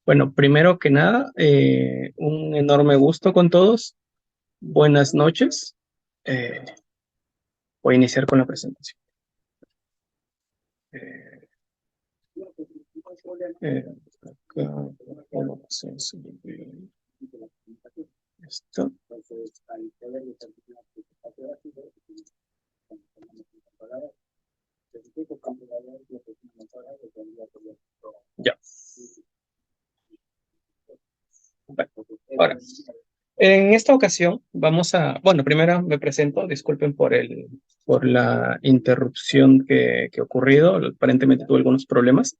Bueno, primero que nada, un enorme gusto con todos. Buenas noches. Eh, Voy a iniciar con la presentación. Eh, eh, Acá, vamos a subir esto. Ya. Bueno, ahora, en esta ocasión bueno, primero me presento, disculpen por la interrupción que ha ocurrido, aparentemente tuve algunos problemas.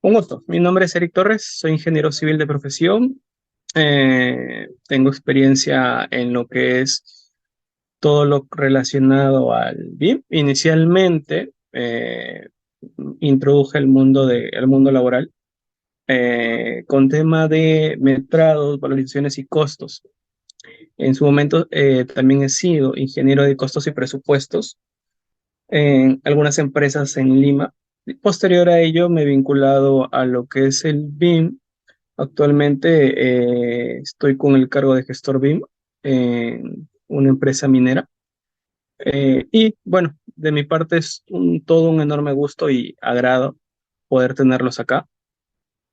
Un gusto, mi nombre es Eric Torres, soy ingeniero civil de profesión, tengo experiencia en lo que es todo lo relacionado al BIM. Inicialmente introduje el mundo laboral con tema de metrados, valorizaciones y costos. En su momento también he sido ingeniero de costos y presupuestos en algunas empresas en Lima. Posterior a ello me he vinculado a lo que es el BIM. Actualmente estoy con el cargo de gestor BIM en una empresa minera. Y bueno, de mi parte es todo un enorme gusto y agrado poder tenerlos acá.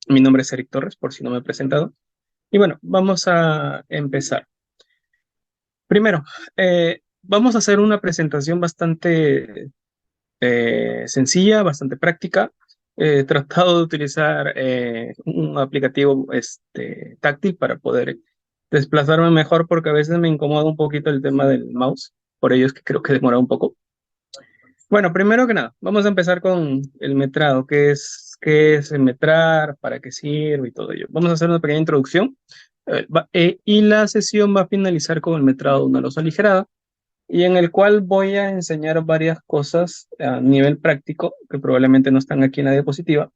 Mi nombre es Eric Torres, por si no me he presentado. Y bueno, vamos a empezar. Primero, vamos a hacer una presentación bastante sencilla, bastante práctica. He tratado de utilizar un aplicativo táctil para poder desplazarme mejor porque a veces me incomoda un poquito el tema del mouse. Por ello es que creo que demora un poco. Bueno, primero que nada, vamos a empezar con el metrado. Qué es el metrar? ¿Para qué sirve? Y todo ello. Vamos a hacer una pequeña introducción. Y la sesión va a finalizar con el metrado de una losa aligerada y en el cual voy a enseñar varias cosas a nivel práctico que probablemente no están aquí en la diapositiva,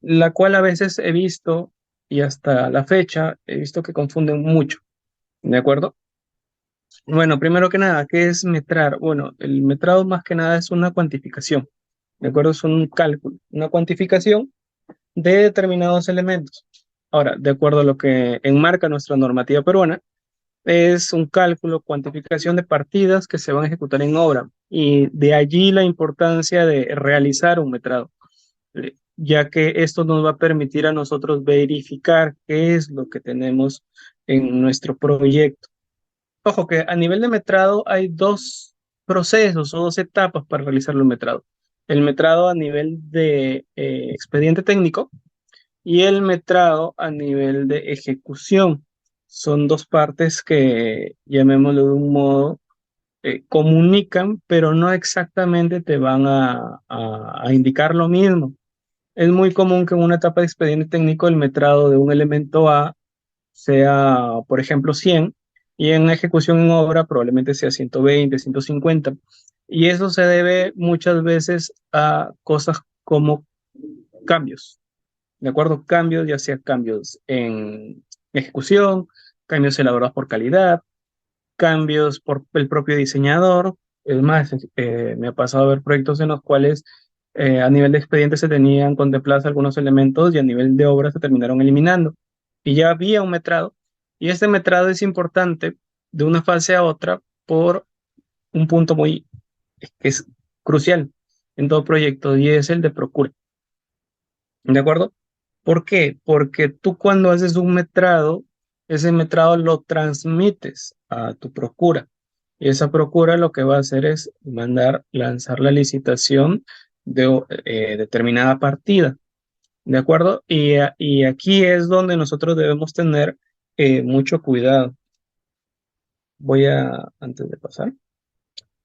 la cual a veces he visto y hasta la fecha he visto que confunden mucho. ¿De acuerdo? Bueno, primero que nada, ¿qué es metrar? Bueno, el metrado más que nada es una cuantificación, ¿de acuerdo? Es un cálculo, una cuantificación de determinados elementos. Ahora, de acuerdo a lo que enmarca nuestra normativa peruana, es un cálculo, cuantificación de partidas que se van a ejecutar en obra y de allí la importancia de realizar un metrado, ya que esto nos va a permitir a nosotros verificar qué es lo que tenemos en nuestro proyecto. Ojo que a nivel de metrado hay dos procesos o dos etapas para realizar el metrado. El metrado a nivel de expediente técnico y el metrado a nivel de ejecución. Son dos partes que, llamémoslo de un modo, comunican, pero no exactamente te van a indicar lo mismo. Es muy común que en una etapa de expediente técnico el metrado de un elemento A sea, por ejemplo, 100 y en ejecución en obra probablemente sea 120, 150. Y eso se debe muchas veces a cosas como cambios. ¿De acuerdo? Cambios, ya sea cambios en ejecución, cambios elaborados por calidad, cambios por el propio diseñador. Es más, me ha pasado a ver proyectos en los cuales a nivel de expediente se tenían contemplados algunos elementos y a nivel de obra se terminaron eliminando. Y ya había un metrado. Y este metrado es importante de una fase a otra por un punto que es crucial en todo proyecto y es el de procura. ¿De acuerdo? ¿Por qué? Porque tú cuando haces un metrado, ese metrado lo transmites a tu procura. Y esa procura lo que va a hacer es lanzar la licitación de determinada partida. ¿De acuerdo? Y aquí es donde nosotros debemos tener mucho cuidado. Antes de pasar.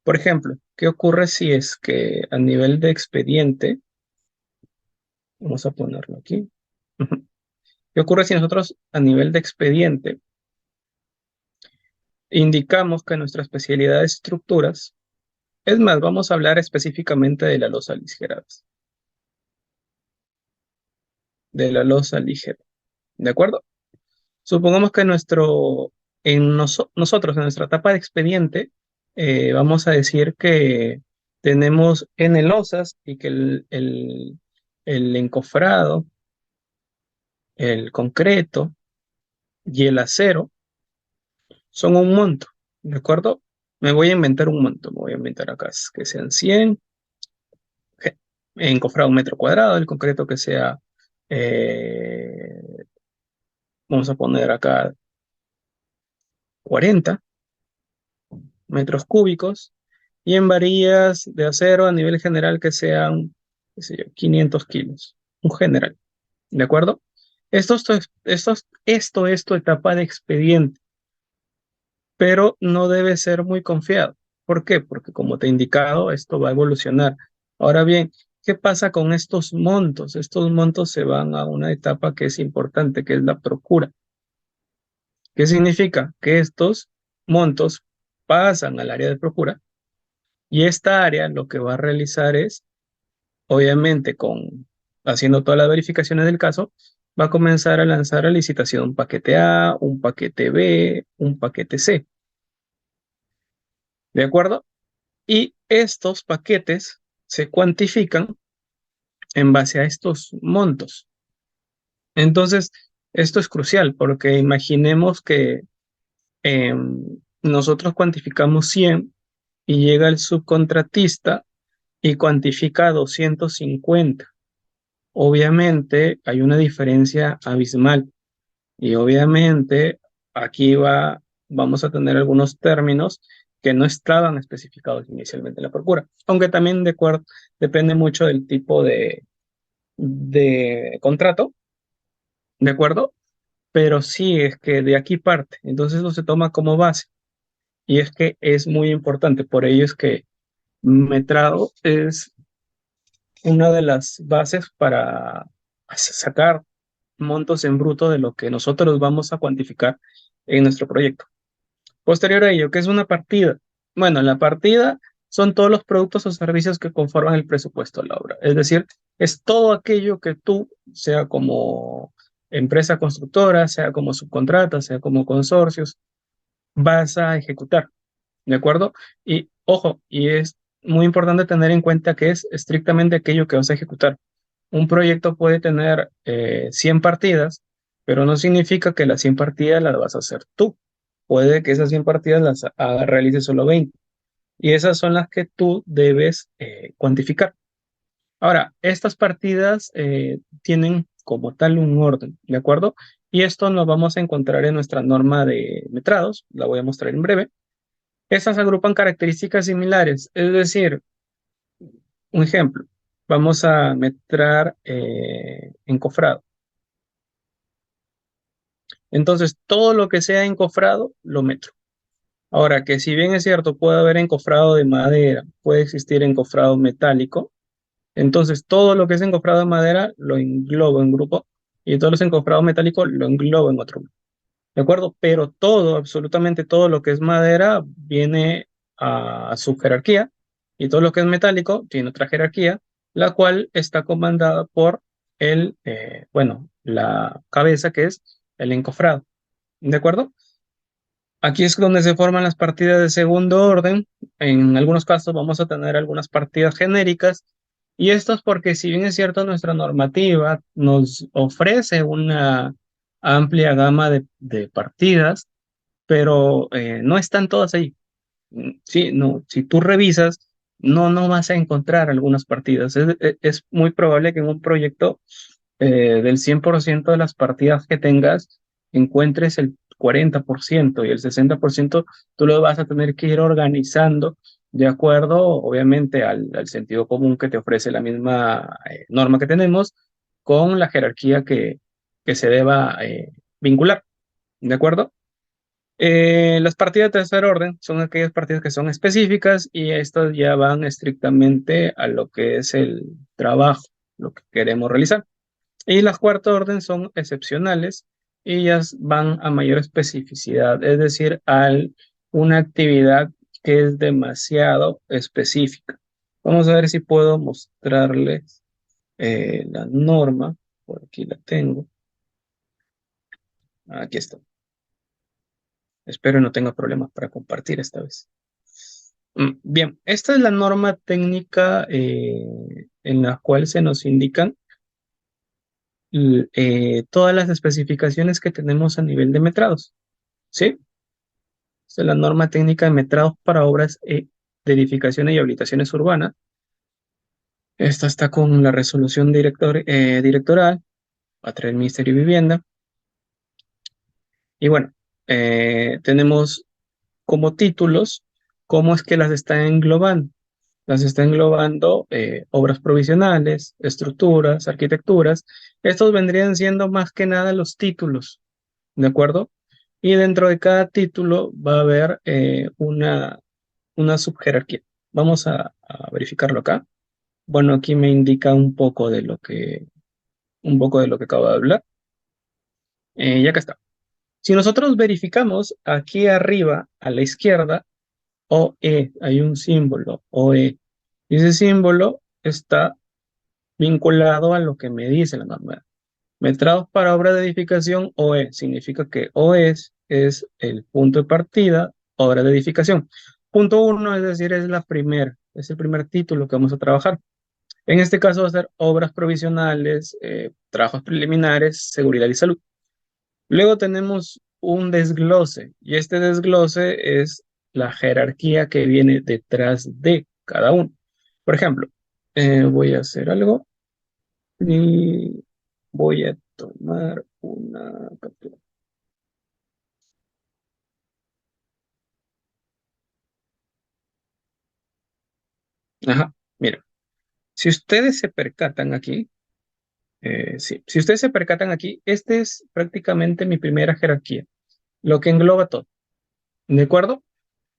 Por ejemplo, ¿qué ocurre si es que a nivel de expediente, vamos a ponerlo aquí. ¿Qué ocurre si nosotros a nivel de expediente indicamos que nuestra especialidad es estructuras? Es más, vamos a hablar específicamente de la losa aligeradas, de la losa ligera, ¿de acuerdo? Supongamos que nosotros, en nuestra etapa de expediente, vamos a decir que tenemos N losas y que el encofrado el concreto y el acero son un monto, ¿de acuerdo? Me voy a inventar un monto, me voy a inventar acá que sean 100, encofrado un metro cuadrado, el concreto que sea, eh, vamos a poner acá 40 metros cúbicos, y en varillas de acero a nivel general que sean, qué sé yo, 500 kilos, un general, ¿de acuerdo? Esto es tu etapa de expediente, pero no debe ser muy confiado. ¿Por qué? Porque como te he indicado, esto va a evolucionar. Ahora bien, ¿qué pasa con estos montos? Estos montos se van a una etapa que es importante, que es la procura. ¿Qué significa? Que estos montos pasan al área de procura, y esta área lo que va a realizar es, obviamente, haciendo todas las verificaciones del caso, va a comenzar a lanzar a licitación un paquete A, un paquete B, un paquete C. ¿De acuerdo? Y estos paquetes se cuantifican en base a estos montos. Entonces, esto es crucial porque imaginemos que nosotros cuantificamos 100 y llega el subcontratista y cuantifica 250. Obviamente hay una diferencia abismal, y obviamente aquí vamos a tener algunos términos que no estaban especificados inicialmente en la procura, aunque también depende mucho del tipo de contrato, ¿de acuerdo? Pero sí es que de aquí parte, entonces eso se toma como base, y es que es muy importante, por ello es que metrado es una de las bases para sacar montos en bruto de lo que nosotros vamos a cuantificar en nuestro proyecto. Posterior a ello, ¿qué es una partida? Bueno, la partida son todos los productos o servicios que conforman el presupuesto de la obra. Es decir, es todo aquello que tú, sea como empresa constructora, sea como subcontrata, sea como consorcios, vas a ejecutar. ¿De acuerdo? Y ojo, y es muy importante tener en cuenta que es estrictamente aquello que vas a ejecutar. Un proyecto puede tener 100 partidas, pero no significa que las 100 partidas las vas a hacer tú. Puede que esas 100 partidas realices solo 20. Y esas son las que tú debes cuantificar. Ahora, estas partidas tienen como tal un orden, ¿de acuerdo? Y esto lo vamos a encontrar en nuestra norma de metrados, la voy a mostrar en breve. Estas agrupan características similares, es decir, un ejemplo, vamos a metrar encofrado. Entonces, todo lo que sea encofrado, lo metro. Ahora, que si bien es cierto, puede haber encofrado de madera, puede existir encofrado metálico, entonces todo lo que es encofrado de madera lo englobo en grupo, y todos los encofrados metálicos lo englobo en otro grupo. ¿De acuerdo? Pero todo, absolutamente todo lo que es madera viene a su jerarquía, y todo lo que es metálico tiene otra jerarquía, la cual está comandada por la cabeza, que es el encofrado. ¿De acuerdo? Aquí es donde se forman las partidas de segundo orden. En algunos casos vamos a tener algunas partidas genéricas, y esto es porque, si bien es cierto, nuestra normativa nos ofrece una amplia gama de partidas, pero no están todas ahí. Sí, no, si tú revisas, no vas a encontrar algunas partidas. Es muy probable que en un proyecto del 100% de las partidas que tengas, encuentres el 40%, y el 60% tú lo vas a tener que ir organizando de acuerdo, obviamente, al sentido común que te ofrece la misma norma que tenemos, con la jerarquía que se deba vincular. ¿De acuerdo? Las partidas de tercer orden son aquellas partidas que son específicas, y estas ya van estrictamente a lo que es el trabajo, lo que queremos realizar. Y las cuarto orden son excepcionales, y ellas van a mayor especificidad, es decir, a una actividad que es demasiado específica. Vamos a ver si puedo mostrarles la norma. Por aquí la tengo. Aquí está. Espero no tenga problemas para compartir esta vez. Bien, esta es la norma técnica en la cual se nos indican todas las especificaciones que tenemos a nivel de metrados, ¿sí? Esta es la norma técnica de metrados para obras de edificaciones y habilitaciones urbanas. Esta está con la resolución directoral a través del Ministerio de Vivienda. Y bueno, tenemos como títulos cómo es que las está englobando. Las está englobando obras provisionales, estructuras, arquitecturas. Estos vendrían siendo más que nada los títulos, ¿de acuerdo? Y dentro de cada título va a haber una subjerarquía. Vamos a verificarlo acá. Bueno, aquí me indica un poco de lo que acabo de hablar. Ya que está. Si nosotros verificamos aquí arriba a la izquierda, OE, hay un símbolo, OE. Y ese símbolo está vinculado a lo que me dice la norma. Metrados para obra de edificación, OE. Significa que OE es el punto de partida, obra de edificación. Punto uno, es decir, es el primer título que vamos a trabajar. En este caso va a ser obras provisionales, trabajos preliminares, seguridad y salud. Luego tenemos un desglose y este desglose es la jerarquía que viene detrás de cada uno. Por ejemplo, voy a hacer algo y voy a tomar una captura. Ajá, mira, si ustedes se percatan aquí, sí, si ustedes se percatan aquí, este es prácticamente mi primera jerarquía, lo que engloba todo, ¿de acuerdo?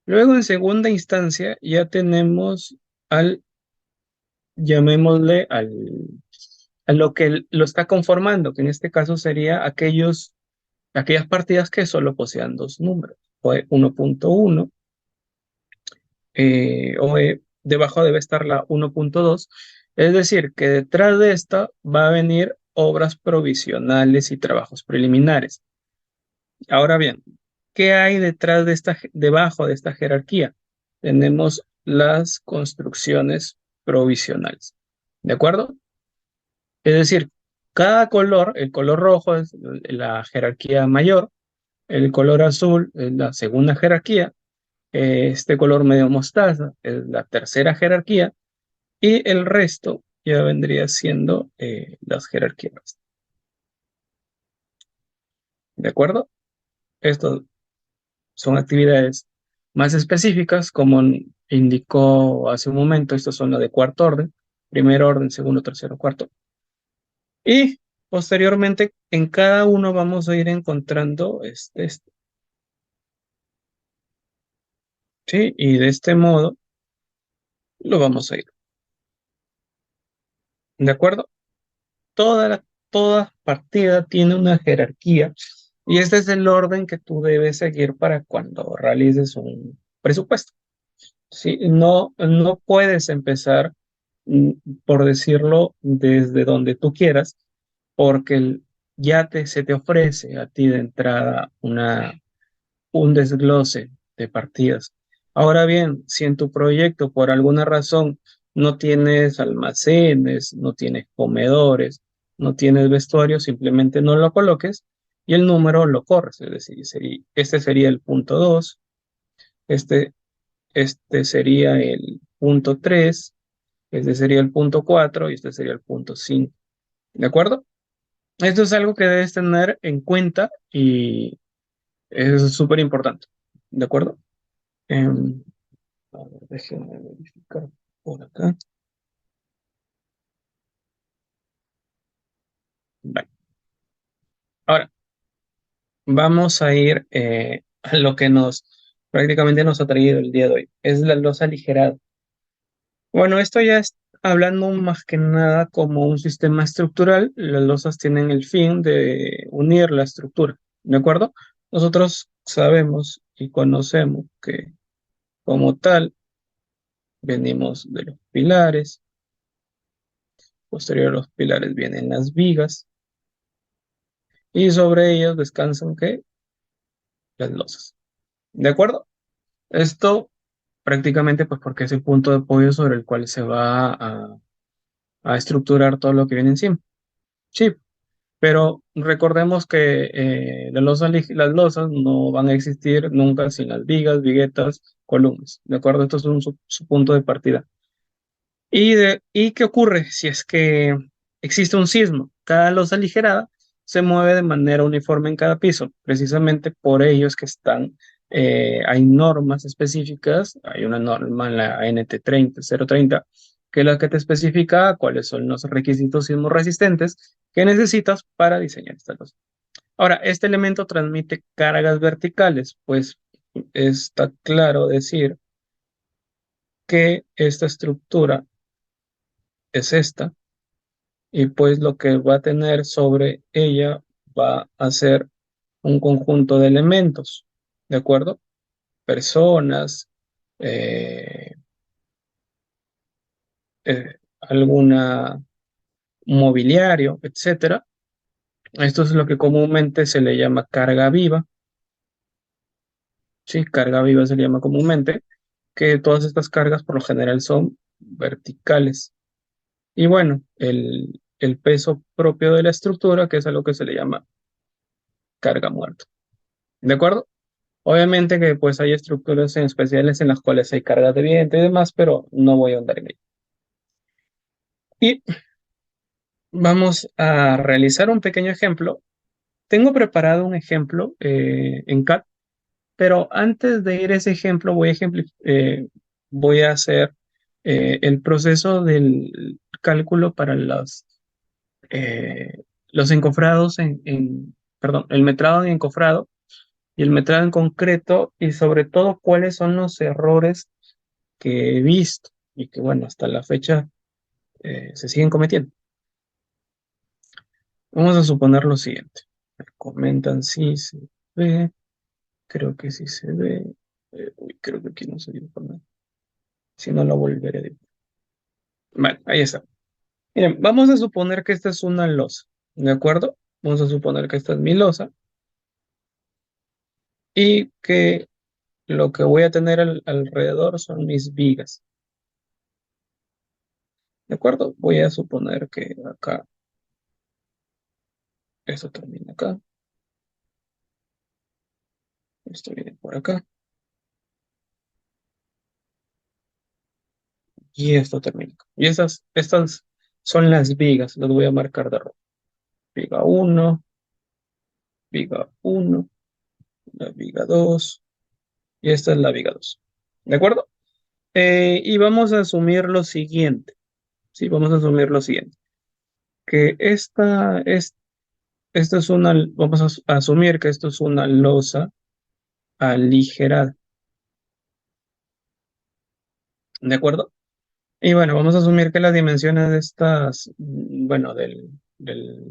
Luego, en segunda instancia, ya tenemos al, llamémosle a lo que lo está conformando, que en este caso sería aquellas partidas que solo posean dos números, o 1.1, o debajo debe estar la 1.2, es decir, que detrás de esta va a venir obras provisionales y trabajos preliminares. Ahora bien, ¿qué hay debajo de esta jerarquía? Tenemos las construcciones provisionales. ¿De acuerdo? Es decir, cada color, el color rojo es la jerarquía mayor, el color azul es la segunda jerarquía, este color medio mostaza es la tercera jerarquía y el resto ya vendría siendo las jerarquías. ¿De acuerdo? Esto son actividades más específicas, como indicó hace un momento, estos son las de cuarto orden, primer orden, segundo, tercero, cuarto. Y posteriormente, en cada uno vamos a ir encontrando ¿sí? Y de este modo lo vamos a ir. ¿De acuerdo? Toda partida tiene una jerarquía y este es el orden que tú debes seguir para cuando realices un presupuesto. Sí, no puedes empezar, mm, por decirlo, desde donde tú quieras, porque se te ofrece a ti de entrada un desglose de partidas. Ahora bien, si en tu proyecto por alguna razón no tienes almacenes, no tienes comedores, no tienes vestuario, simplemente no lo coloques y el número lo corres. Es decir, este sería el punto 2, este este sería el punto 3, este sería el punto 4 y este sería el punto 5. ¿De acuerdo? Esto es algo que debes tener en cuenta y es súper importante. ¿De acuerdo? Em, a ver, déjenme verificar por acá. Vale. Ahora, vamos a ir a lo que prácticamente nos ha traído el día de hoy. Es la losa aligerada. Bueno, esto ya es hablando más que nada como un sistema estructural. Las losas tienen el fin de unir la estructura, ¿de acuerdo? Nosotros sabemos y conocemos que como tal venimos de los pilares, posterior a los pilares vienen las vigas y sobre ellos descansan ¿qué? Las losas, ¿de acuerdo? Esto prácticamente pues porque es el punto de apoyo sobre el cual se va a estructurar todo lo que viene encima. Sí, Pero recordemos que las losas no van a existir nunca sin las vigas, viguetas, columnas. ¿De acuerdo? Esto es su punto de partida. ¿Y qué ocurre si es que existe un sismo? Cada losa aligerada se mueve de manera uniforme en cada piso. Precisamente por ello es que hay normas específicas. Hay una norma en la NT 030, que es la que te especifica cuáles son los requisitos sismo resistentes que necesitas para diseñar esta losa. Ahora, este elemento transmite cargas verticales, pues está claro decir que esta estructura es esta, y pues lo que va a tener sobre ella va a ser un conjunto de elementos, ¿de acuerdo? Personas, eh, alguna mobiliario, etcétera. Esto es lo que comúnmente se le llama carga viva, ¿sí? Carga viva se le llama comúnmente, que todas estas cargas por lo general son verticales. Y bueno, el peso propio de la estructura, que es algo que se le llama carga muerta, ¿de acuerdo? Obviamente que pues hay estructuras en especiales en las cuales hay cargas de viento y demás, pero no voy a ahondar en ello. Y vamos a realizar un pequeño ejemplo. Tengo preparado un ejemplo en CAD, pero antes de ir a ese ejemplo voy a hacer el proceso del cálculo para los encofrados perdón, el metrado en encofrado y el metrado en concreto, y sobre todo cuáles son los errores que he visto y que, bueno, hasta la fecha se siguen cometiendo. Vamos a suponer lo siguiente. Me comentan si se ve. Creo que sí se ve. Uy, creo que aquí no se dio por nada. Si no, lo volveré a dibujar. Vale, ahí está. Miren, vamos a suponer que esta es una losa. ¿De acuerdo? Vamos a suponer que esta es mi losa y que lo que voy a tener alrededor son mis vigas. ¿De acuerdo? Voy a suponer que acá, esto termina acá, esto viene por acá y esto termina acá. Y estas son las vigas, las voy a marcar de rojo. Viga viga uno, la viga 2 y esta es la viga 2. ¿De acuerdo? Y vamos a asumir lo siguiente. Sí, vamos a asumir lo siguiente. Que vamos a asumir que esto es una losa aligerada. ¿De acuerdo? Y bueno, vamos a asumir que las dimensiones de bueno, del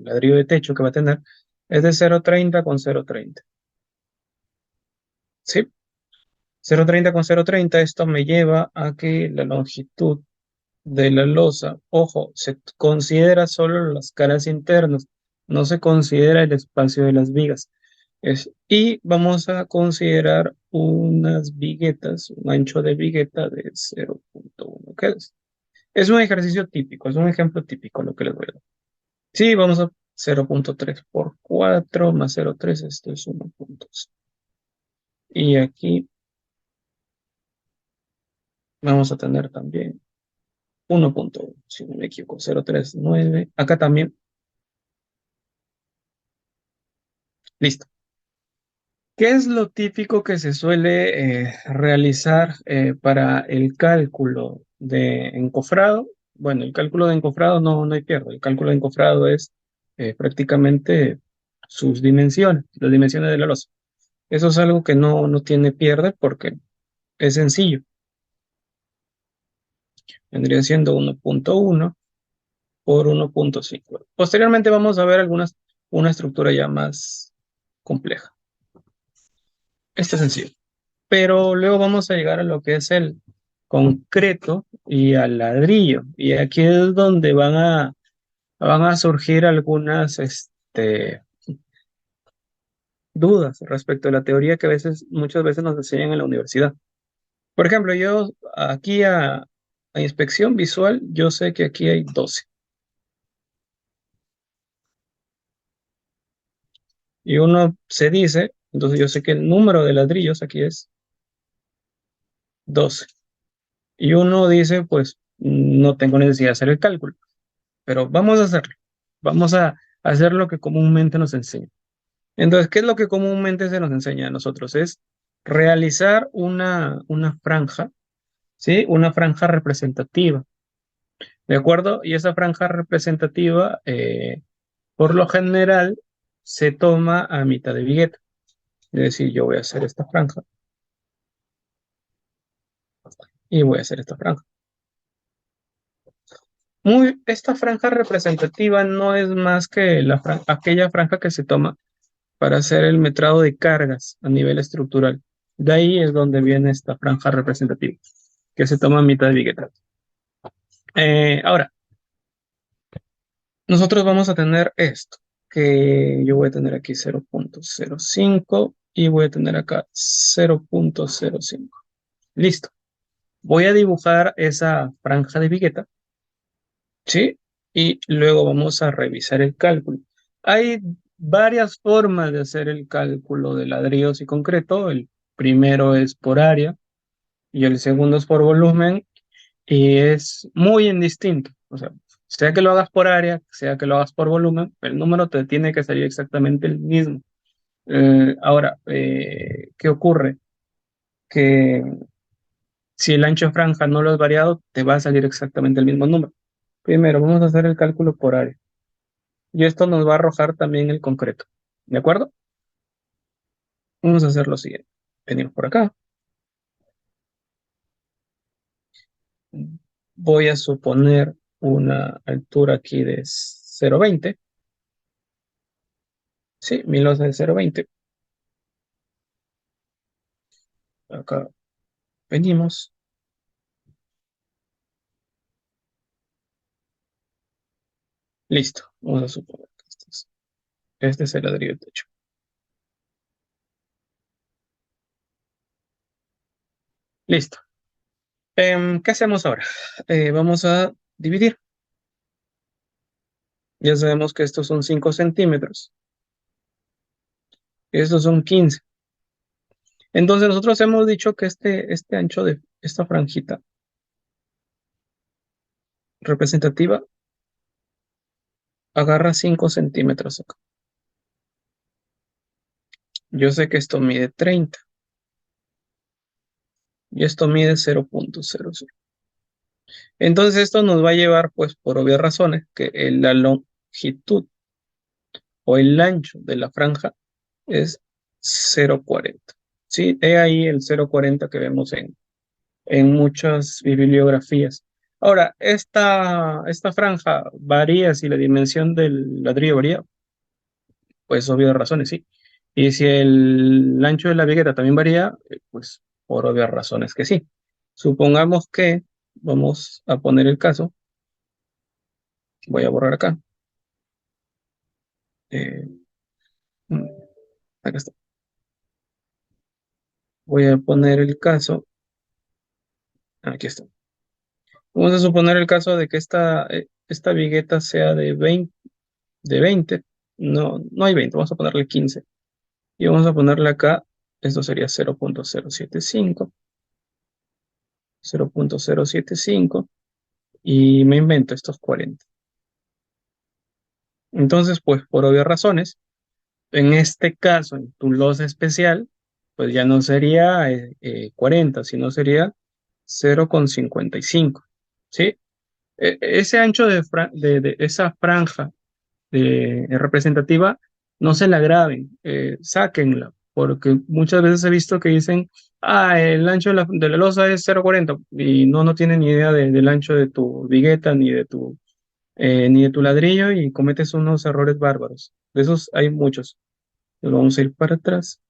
ladrillo de techo que va a tener es de 0,30 con 0,30. ¿Sí? 0,30 con 0,30, esto me lleva a que la longitud de la losa, ojo, se considera solo las caras internas, no se considera el espacio de las vigas. Y vamos a considerar unas viguetas, un ancho de vigueta de 0,1, que es un ejercicio típico, es un ejemplo típico lo que les voy a dar. Sí, vamos a 0,3 por 4 más 0,3, esto es 1,2. Y aquí vamos a tener también 1,1, si no me equivoco, 0,39. Acá también, listo. ¿Qué es lo típico que se suele realizar para el cálculo de encofrado? Bueno, el cálculo de encofrado no hay pierde. El cálculo de encofrado es prácticamente sus dimensiones, las dimensiones de la losa. Eso es algo que no tiene pierde porque es sencillo. Vendría siendo 1,1 por 1,5. Posteriormente vamos a ver una estructura ya más compleja. Esto es sencillo. Pero luego vamos a llegar a lo que es el concreto y al ladrillo. Y aquí es donde van a surgir algunas dudas respecto a la teoría que muchas veces nos enseñan en la universidad. Por ejemplo, yo aquí a inspección visual, yo sé que aquí hay 12. Y uno se dice, entonces yo sé que el número de ladrillos aquí es 12. Y uno dice, pues no tengo necesidad de hacer el cálculo, pero vamos a hacerlo. Vamos a hacer lo que comúnmente nos enseña. Entonces, ¿qué es lo que comúnmente se nos enseña a nosotros? Es realizar una franja, ¿sí? Una franja representativa, ¿de acuerdo? Y esa franja representativa, por lo general, se toma a mitad de vigueta. Es decir, yo voy a hacer esta franja y voy a hacer esta franja. Esta franja representativa no es más que aquella franja que se toma para hacer el metrado de cargas a nivel estructural. De ahí es donde viene esta franja representativa, que se toma a mitad de vigueta. Ahora, nosotros vamos a tener esto, que yo voy a tener aquí 0.05 y voy a tener acá 0.05. Listo. Voy a dibujar esa franja de vigueta, ¿sí? Y luego vamos a revisar el cálculo. Hay varias formas de hacer el cálculo de ladrillos y concreto. El primero es por área y el segundo es por volumen y es muy indistinto. O sea que lo hagas por área, sea que lo hagas por volumen, el número te tiene que salir exactamente el mismo. Ahora, ¿qué ocurre? Que si el ancho de franja no lo has variado, te va a salir exactamente el mismo número. Primero, vamos a hacer el cálculo por área. Y esto nos va a arrojar también el concreto. ¿De acuerdo? Vamos a hacer lo siguiente. Venimos por acá. Voy a suponer una altura aquí de 0,20. Sí, mi losa de 0,20. Acá venimos. Listo. Vamos a suponer que este es el ladrillo de techo. Listo. ¿Qué hacemos ahora? Vamos a dividir. Ya sabemos que estos son 5 centímetros. Estos son 15. Entonces nosotros hemos dicho que este ancho de esta franjita representativa agarra 5 centímetros acá. Yo sé que esto mide 30 y esto mide 0.00. Entonces esto nos va a llevar, pues por obvias razones, que la longitud o el ancho de la franja es 0.40. Sí, he ahí el 0.40 que vemos en muchas bibliografías. Ahora, esta franja varía si la dimensión del ladrillo varía, pues obvias razones, sí. Y si el ancho de la vigueta también varía, pues por obvias razones que sí. Supongamos que vamos a poner el caso, voy a borrar acá. eh, mm, Acá está. Voy a poner el caso, aquí está. Vamos a suponer el caso de que esta vigueta sea de 20. No, no hay 20, vamos a ponerle 15. Y vamos a ponerle acá, esto sería 0.075, 0.075, y me invento estos 40. Entonces, pues por obvias razones, en este caso, en tu losa especial, pues ya no sería 40, sino sería 0.55. ¿Sí? Ese ancho de esa franja representativa, no se la graben, sáquenla, porque muchas veces he visto que dicen, el ancho de la losa es 0.40 y no tienen ni idea del ancho de tu vigueta ni de tu ladrillo y cometes unos errores bárbaros. De esos hay muchos. Vamos a ir para atrás.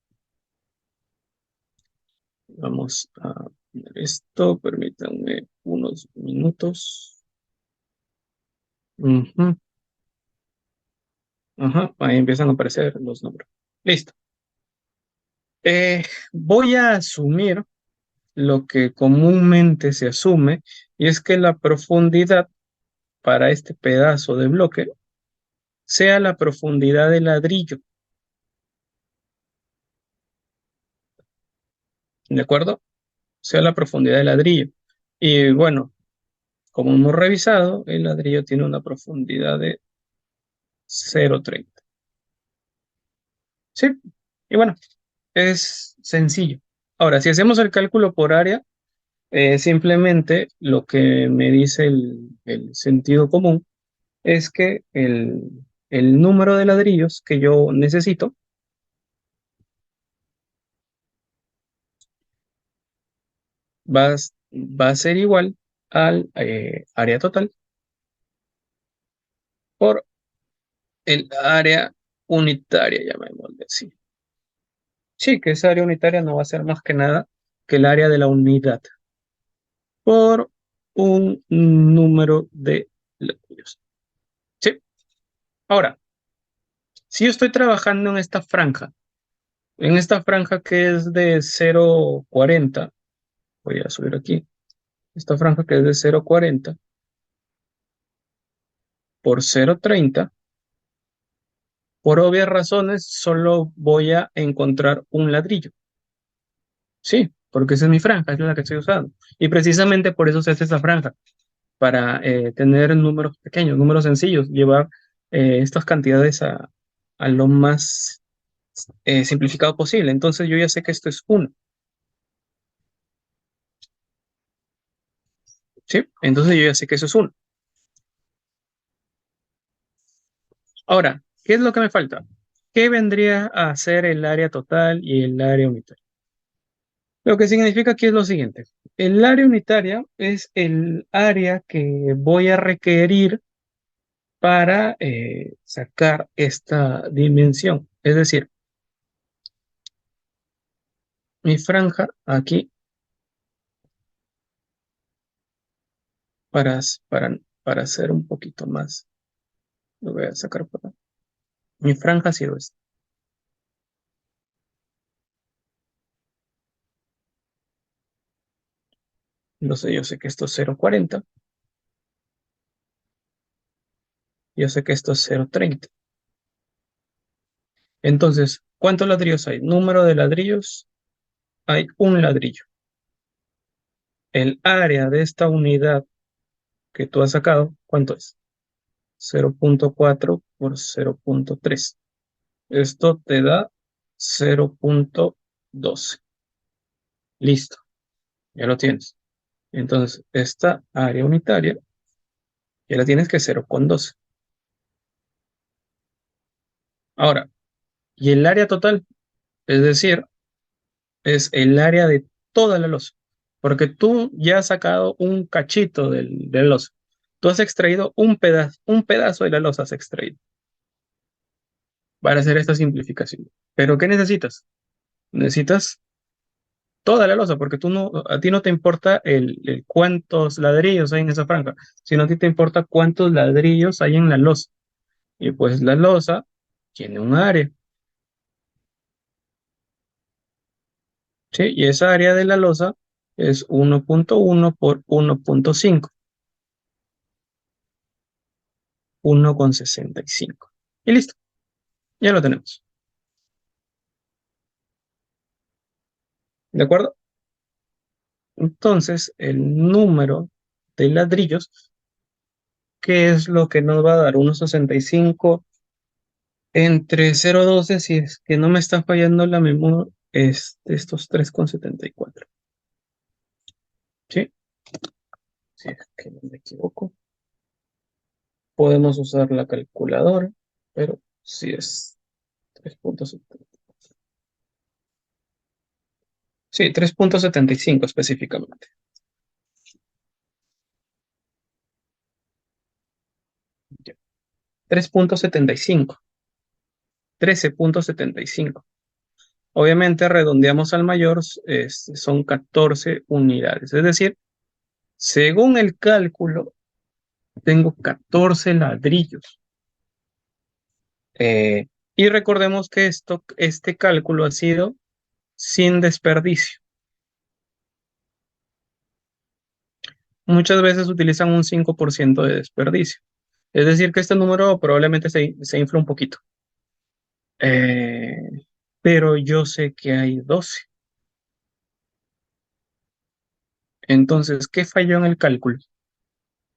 Vamos a ver esto. Permítanme unos minutos. Ujú. Ajá, ahí empiezan a aparecer los números. Listo. Voy a asumir lo que comúnmente se asume, y es que la profundidad para este pedazo de bloque sea la profundidad del ladrillo. ¿de acuerdo? Sea la profundidad del ladrillo. Y bueno, como hemos revisado, el ladrillo tiene una profundidad de 0,30. ¿Sí? Y bueno, es sencillo. Ahora, si hacemos el cálculo por área, simplemente lo que me dice el sentido común es que el número de ladrillos que yo necesito va a ser igual al área total por el área unitaria, llamémosle así. Sí, que esa área unitaria no va a ser más que nada que el área de la unidad por un número de ladrillos. Sí. Ahora, si yo estoy trabajando en esta franja que es de 0,40, voy a subir aquí, esta franja que es de 0,40 por 0,30, por obvias razones solo voy a encontrar un ladrillo. Sí, porque esa es mi franja, es la que estoy usando. Y precisamente por eso se hace esa franja, para tener números pequeños, números sencillos, llevar estas cantidades a lo más simplificado posible. Entonces yo ya sé que esto es uno, ¿sí? Entonces yo ya sé que eso es uno. Ahora, ¿qué es lo que me falta? ¿Qué vendría a ser el área total y el área unitaria? Lo que significa aquí es lo siguiente. El área unitaria es el área que voy a requerir para sacar esta dimensión. Es decir, mi franja aquí, para, para hacer un poquito más, lo voy a sacar por acá. Mi franja ha sido esta. Entonces yo sé que esto es 0,40. Yo sé que esto es 0,30. Entonces, ¿cuántos ladrillos hay? Número de ladrillos, hay un ladrillo. El área de esta unidad que tú has sacado, ¿cuánto es? 0,4 por 0,3. Esto te da 0,12. Listo, ya lo tienes. Entonces, esta área unitaria ya la tienes que 0,12. Ahora, ¿y el área total? Es decir, es el área de toda la losa. Porque tú ya has sacado un cachito del losa. Tú has extraído un pedazo de la losa has extraído para hacer esta simplificación. Pero ¿qué necesitas? Necesitas toda la losa, porque a ti no te importa el cuántos ladrillos hay en esa franja, sino a ti te importa cuántos ladrillos hay en la losa. Y pues la losa tiene un área, ¿sí? Y esa área de la losa es 1,1 por 1,5, 1,65. Y listo, ya lo tenemos. ¿De acuerdo? Entonces, el número de ladrillos, ¿qué es lo que nos va a dar? 1,65 entre 0,12, si es que no me está fallando la memoria, es de estos 3,74. ¿Sí? Si es que no me equivoco. Podemos usar la calculadora, pero sí es 3,70. Sí, 3,75 específicamente. Ya. 3,75. 13,75. Obviamente redondeamos al mayor, son 14 unidades. Es decir, según el cálculo, tengo 14 ladrillos. Eh, y recordemos que este cálculo ha sido sin desperdicio. Muchas veces utilizan un 5% de desperdicio. Es decir, que este número probablemente se infla un poquito. Eh, pero yo sé que hay 12. Entonces, ¿qué falló en el cálculo?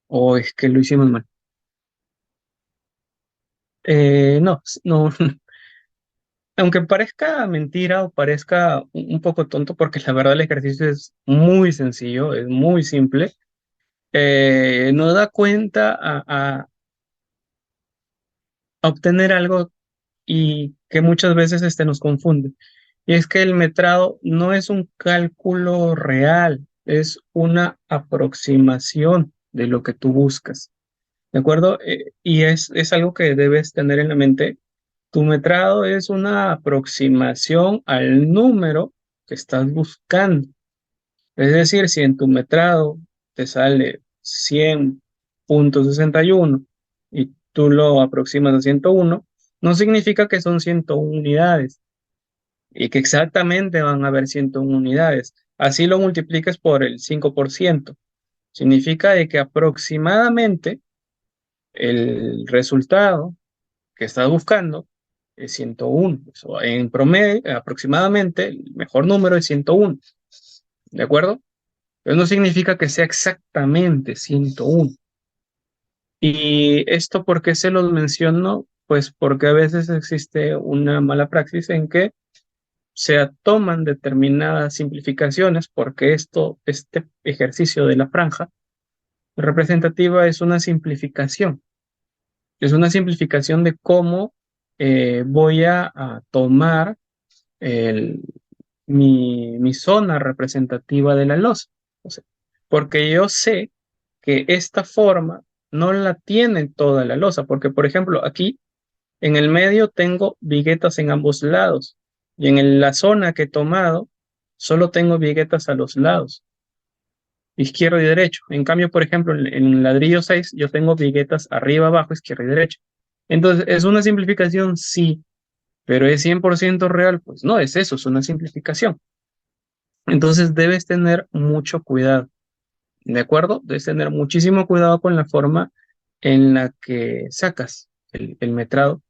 ¿O es que lo hicimos mal? No, no, aunque parezca mentira o parezca un poco tonto, porque la verdad el ejercicio es muy sencillo, es muy simple, nos da cuenta a obtener algo y que muchas veces nos confunde. Y es que el metrado no es un cálculo real, es una aproximación de lo que tú buscas. ¿De acuerdo? Y es algo que debes tener en la mente. Tu metrado es una aproximación al número que estás buscando. Es decir, si en tu metrado te sale 100,61 y tú lo aproximas a 101, no significa que son 101 unidades y que exactamente van a haber 101 unidades. Así lo multipliques por el 5%. Significa de que aproximadamente el resultado que estás buscando es 101. Eso, en promedio, aproximadamente, el mejor número es 101. ¿De acuerdo? Pero no significa que sea exactamente 101. ¿Y esto por qué se los menciono? Pues porque a veces existe una mala praxis en que se toman determinadas simplificaciones, porque este ejercicio de la franja representativa es una simplificación. Es una simplificación de cómo voy a tomar el, mi zona representativa de la losa. O sea, porque yo sé que esta forma no la tiene toda la losa, porque por ejemplo aquí en el medio tengo viguetas en ambos lados y en la zona que he tomado solo tengo viguetas a los lados, izquierdo y derecho. En cambio, por ejemplo, en el ladrillo 6 yo tengo viguetas arriba, abajo, izquierda y derecha. Entonces, ¿es una simplificación? Sí, pero ¿es 100% real? Pues no, es eso, es una simplificación. Entonces debes tener mucho cuidado, ¿de acuerdo? Debes tener muchísimo cuidado con la forma en la que sacas el metrado,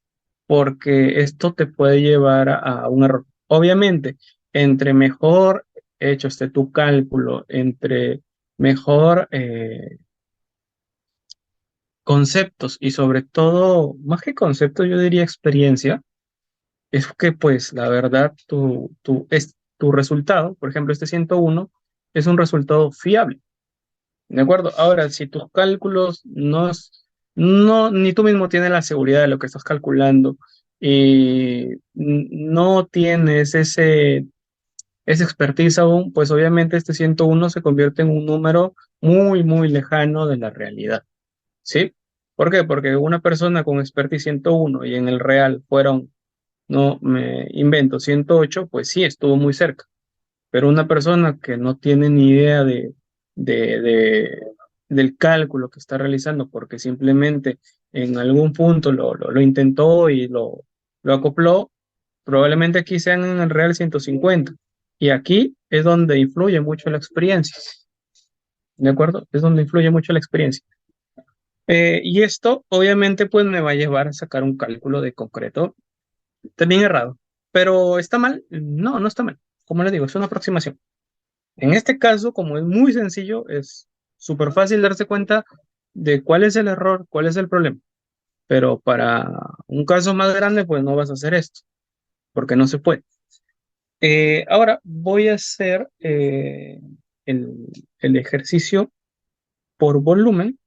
porque esto te puede llevar a un error. Obviamente, entre mejor hecho esté tu cálculo, entre mejor conceptos y sobre todo, más que conceptos, yo diría experiencia, es que pues la verdad tu resultado, por ejemplo, este 101 es un resultado fiable. ¿De acuerdo? Ahora, si tus cálculos ni tú mismo tienes la seguridad de lo que estás calculando y no tienes ese expertise aún, pues obviamente este 101 se convierte en un número muy, muy lejano de la realidad. ¿Sí? ¿Por qué? Porque una persona con expertise 101 y en el real fueron, no me invento, 108, pues sí, estuvo muy cerca. Pero una persona que no tiene ni idea de, de- del cálculo que está realizando, porque simplemente en algún punto lo intentó y lo acopló, probablemente aquí sean en el real 150. Y aquí es donde influye mucho la experiencia, ¿de acuerdo? Es donde influye mucho la experiencia. Y esto obviamente pues me va a llevar a sacar un cálculo de concreto también errado. ¿Pero está mal? No, no está mal. Como les digo, es una aproximación. En este caso, como es muy sencillo, es súper fácil darse cuenta de cuál es el error, cuál es el problema. Pero para un caso más grande, pues no vas a hacer esto, porque no se puede. Ahora voy a hacer el, el ejercicio por volumen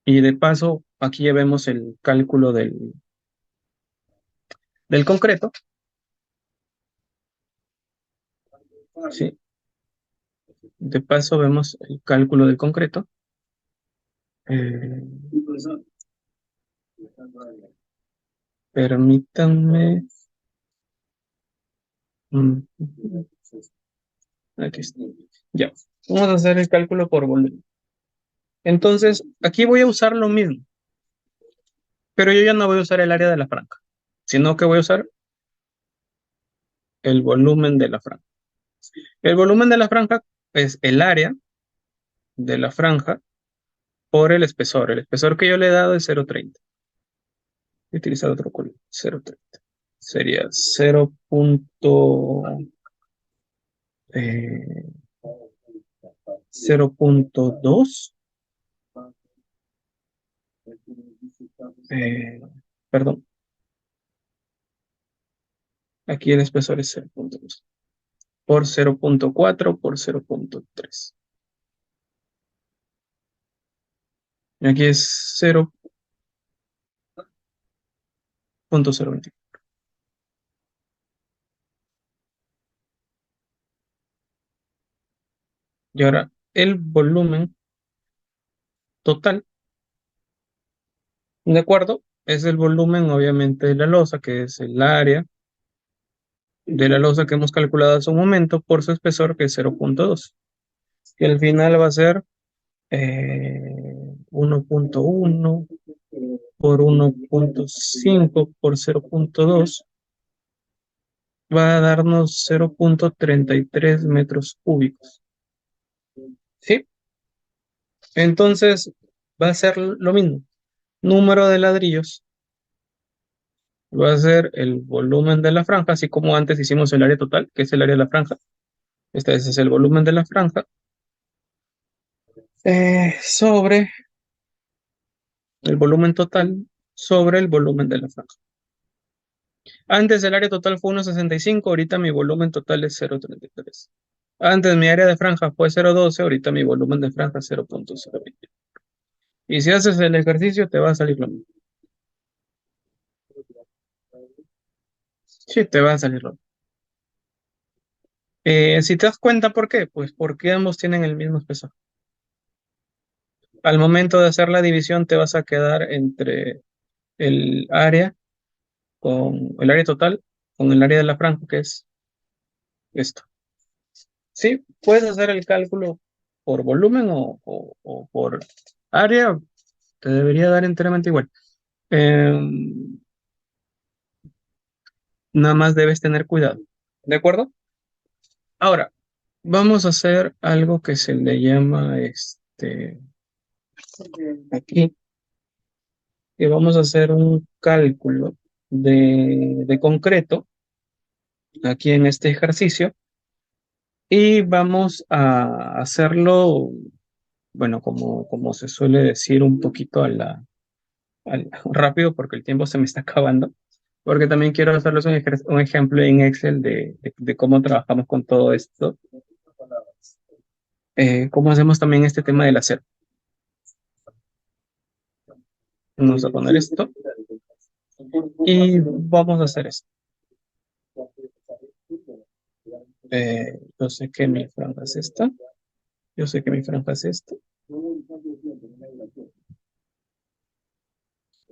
y de paso aquí ya vemos el cálculo del concreto. ¿Sí? De paso vemos el cálculo del concreto. Eh, permítanme. mm, Aquí está. Ya. Vamos a hacer el cálculo por volumen. Entonces, aquí voy a usar lo mismo, pero yo ya no voy a usar el área de la franja, sino que voy a usar el volumen de la franja. El volumen de la franja es el área de la franja por el espesor. El espesor que yo le he dado es 0,30. Voy a utilizar otro color, 0,30. Sería 0. 0.2. Perdón, aquí el espesor es 0.2 por 0.4 por 0.3. Y aquí es 0.020. Y ahora el volumen total, ¿de acuerdo? Es el volumen, obviamente, de la losa, que es el área de la losa que hemos calculado hace un momento, por su espesor, que es 0.2. Y al final va a ser 1.1 por 1.5 por 0.2, va a darnos 0.33 metros cúbicos. ¿Sí? Entonces va a ser lo mismo. Número de ladrillos va a ser el volumen de la franja, así como antes hicimos el área total, que es el área de la franja. Este es el volumen de la franja, sobre el volumen total, sobre el volumen de la franja. Antes el área total fue 1.65, ahorita mi volumen total es 0.33. Antes mi área de franja fue 0.12, ahorita mi volumen de franja es 0.020. Y si haces el ejercicio, te va a salir lo mismo. Sí, te va a salir lo mismo. Si te das cuenta, ¿por qué? Pues porque ambos tienen el mismo espesor. Al momento de hacer la división, te vas a quedar entre el área con el área total con el área de la franja, que es esto. Sí, puedes hacer el cálculo por volumen o por área, te debería dar enteramente igual. Nada más debes tener cuidado. ¿De acuerdo? Ahora, vamos a hacer algo que se le llama aquí, y vamos a hacer un cálculo de concreto aquí en este ejercicio, y vamos a hacerlo, bueno, como se suele decir, un poquito rápido, porque el tiempo se me está acabando, porque también quiero hacerles un ejemplo en Excel de cómo trabajamos con todo esto, cómo hacemos también este tema del acero. Vamos a poner esto y vamos a hacer esto. Yo sé que mi franja es esta. Yo sé que mi franja es esta.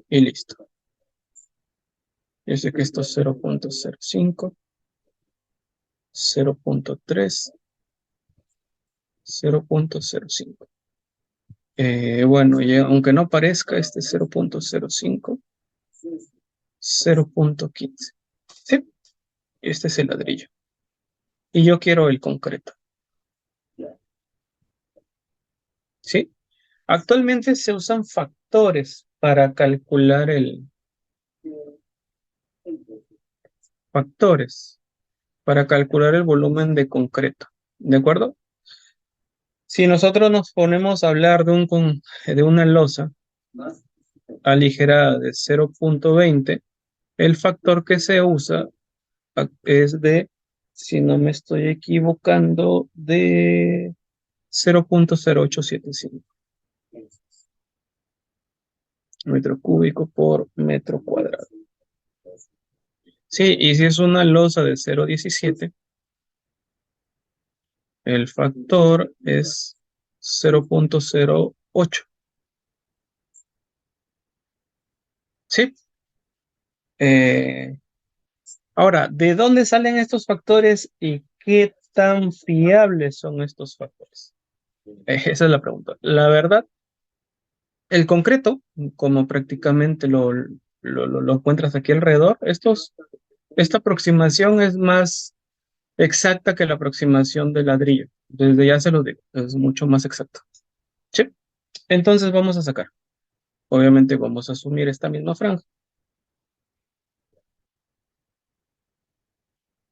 Y listo. Yo sé que esto es 0.05, 0.3, 0.05. Bueno, y aunque no parezca, este es 0.05, 0.15. ¿Sí? Este es el ladrillo. Y yo quiero el concreto. ¿Sí? Actualmente se usan factores para calcular factores para calcular el volumen de concreto. ¿De acuerdo? Si nosotros nos ponemos a hablar de una losa aligerada de 0.20, el factor que se usa es de, si no me estoy equivocando, de 0.0875 metro cúbico por metro cuadrado. Sí, y si es una losa de 0.17, el factor es 0.08. ¿Sí? Eh, Ahora, ¿de dónde salen estos factores y qué tan fiables son estos factores? Esa es la pregunta. La verdad, el concreto, como prácticamente lo encuentras aquí alrededor, esta aproximación es más exacta que la aproximación del ladrillo. Desde ya se lo digo, es mucho más exacto. ¿Sí? Entonces vamos a sacar. Obviamente vamos a asumir esta misma franja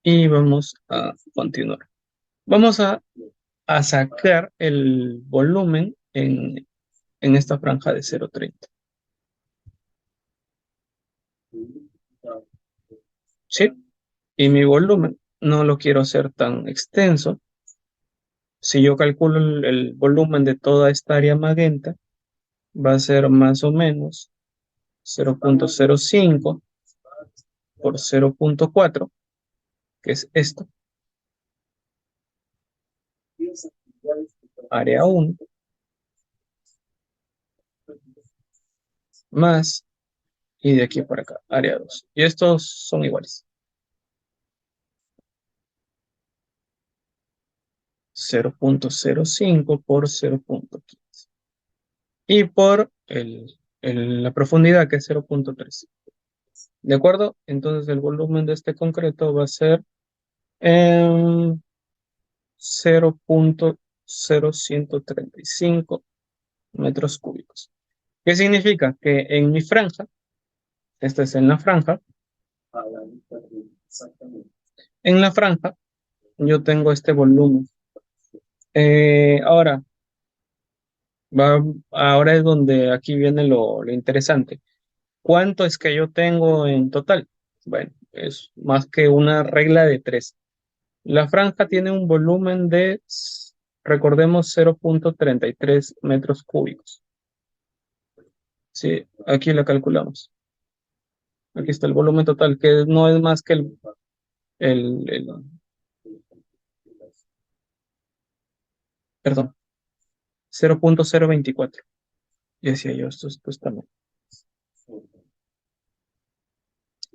y vamos a continuar. Vamos a a sacar el volumen en esta franja de 0,30. ¿Sí? Y mi volumen no lo quiero hacer tan extenso. Si yo calculo el volumen de toda esta área magenta, va a ser más o menos 0,05 por 0,4, que es esto, área 1, más, y de aquí para acá, área 2. Y estos son iguales. 0,05 por 0,15. Y por la profundidad, que es 0,3. ¿De acuerdo? Entonces el volumen de este concreto va a ser 0,0135 metros cúbicos. ¿Qué significa? Que en mi franja, esta es en la franja, yo tengo este volumen. Ahora, ahora es donde aquí viene lo interesante. ¿Cuánto es que yo tengo en total? Bueno, es más que una regla de tres. La franja tiene un volumen de, recordemos, 0,33 metros cúbicos. Sí, aquí lo calculamos. Aquí está el volumen total, que no es más que el perdón, 0,024. Y decía yo, esto está mal.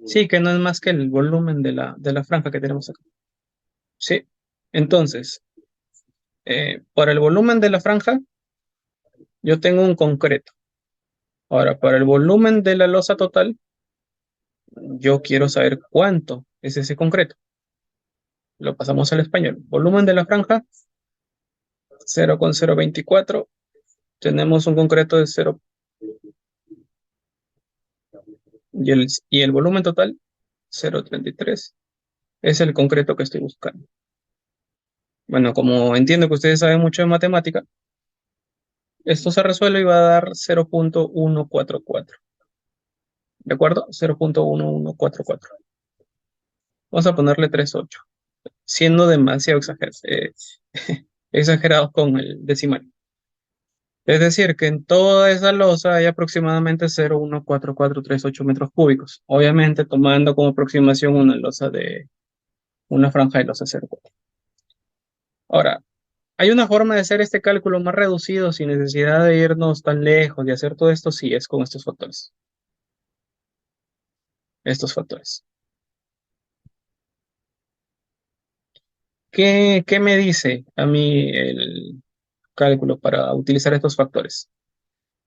Sí, que no es más que el volumen de la franja que tenemos acá. Sí, entonces, para el volumen de la franja, yo tengo un concreto. Ahora, para el volumen de la losa total, yo quiero saber cuánto es ese concreto. Lo pasamos al español. Volumen de la franja, 0,024. Tenemos un concreto de 0. Y el volumen total, 0,33. Es el concreto que estoy buscando. Bueno, como entiendo que ustedes saben mucho de matemática, esto se resuelve y va a dar 0,144. ¿De acuerdo? 0,1144. Vamos a ponerle 38, siendo demasiado exagerados con el decimal. Es decir, que en toda esa losa hay aproximadamente 0,14438 metros cúbicos. Obviamente tomando como aproximación una franja de losa 0,4. Ahora, ¿hay una forma de hacer este cálculo más reducido sin necesidad de irnos tan lejos, de hacer todo esto? Sí, es con estos factores. Estos factores. ¿Qué me dice a mí el cálculo para utilizar estos factores?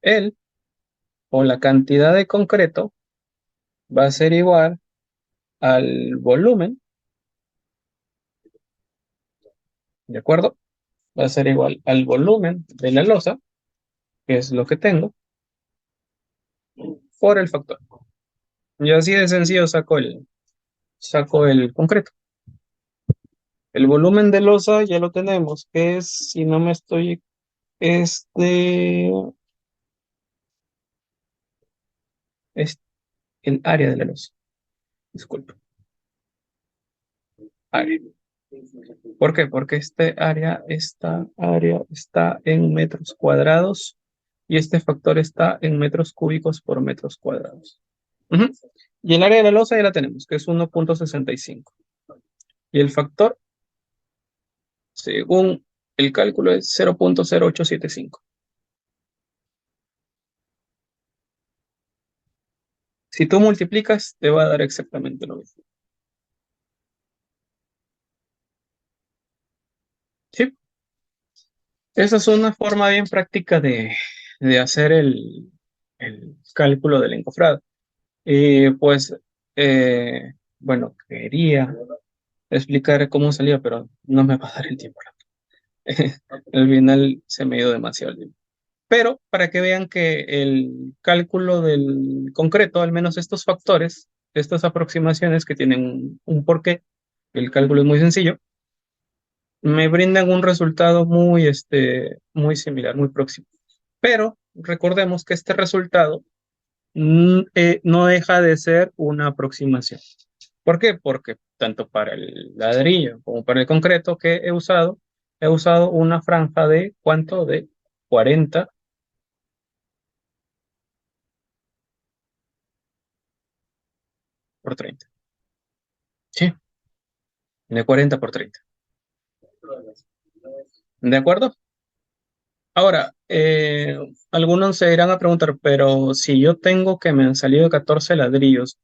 Él, o la cantidad de concreto, va a ser igual al volumen, ¿de acuerdo? Va a ser igual al volumen de la losa, que es lo que tengo, por el factor. Y así de sencillo saco el concreto. El volumen de losa ya lo tenemos, que es, si no me estoy, es el área de la losa. Disculpe. Área. ¿Por qué? Porque esta área está en metros cuadrados y este factor está en metros cúbicos por metros cuadrados. Ujú. Y el área de la losa ya la tenemos, que es 1,65. Y el factor, según el cálculo, es 0,0875. Si tú multiplicas, te va a dar exactamente lo mismo. ¿Sí? Esa es una forma bien práctica de hacer el cálculo del encofrado. Y pues, bueno, quería explicar cómo salía, pero no me va a dar el tiempo. Al final se me ha ido demasiado el tiempo. Pero para que vean que el cálculo del concreto, al menos estos factores, estas aproximaciones que tienen un porqué, el cálculo es muy sencillo, me brindan un resultado muy similar, muy próximo. Pero recordemos que este resultado no deja de ser una aproximación. ¿Por qué? Porque tanto para el ladrillo como para el concreto que he usado una franja de ¿cuánto? De 40 por 30. Sí, de 40 por 30. ¿De acuerdo? Ahora, algunos se irán a preguntar, pero si yo tengo que me han salido 14 ladrillos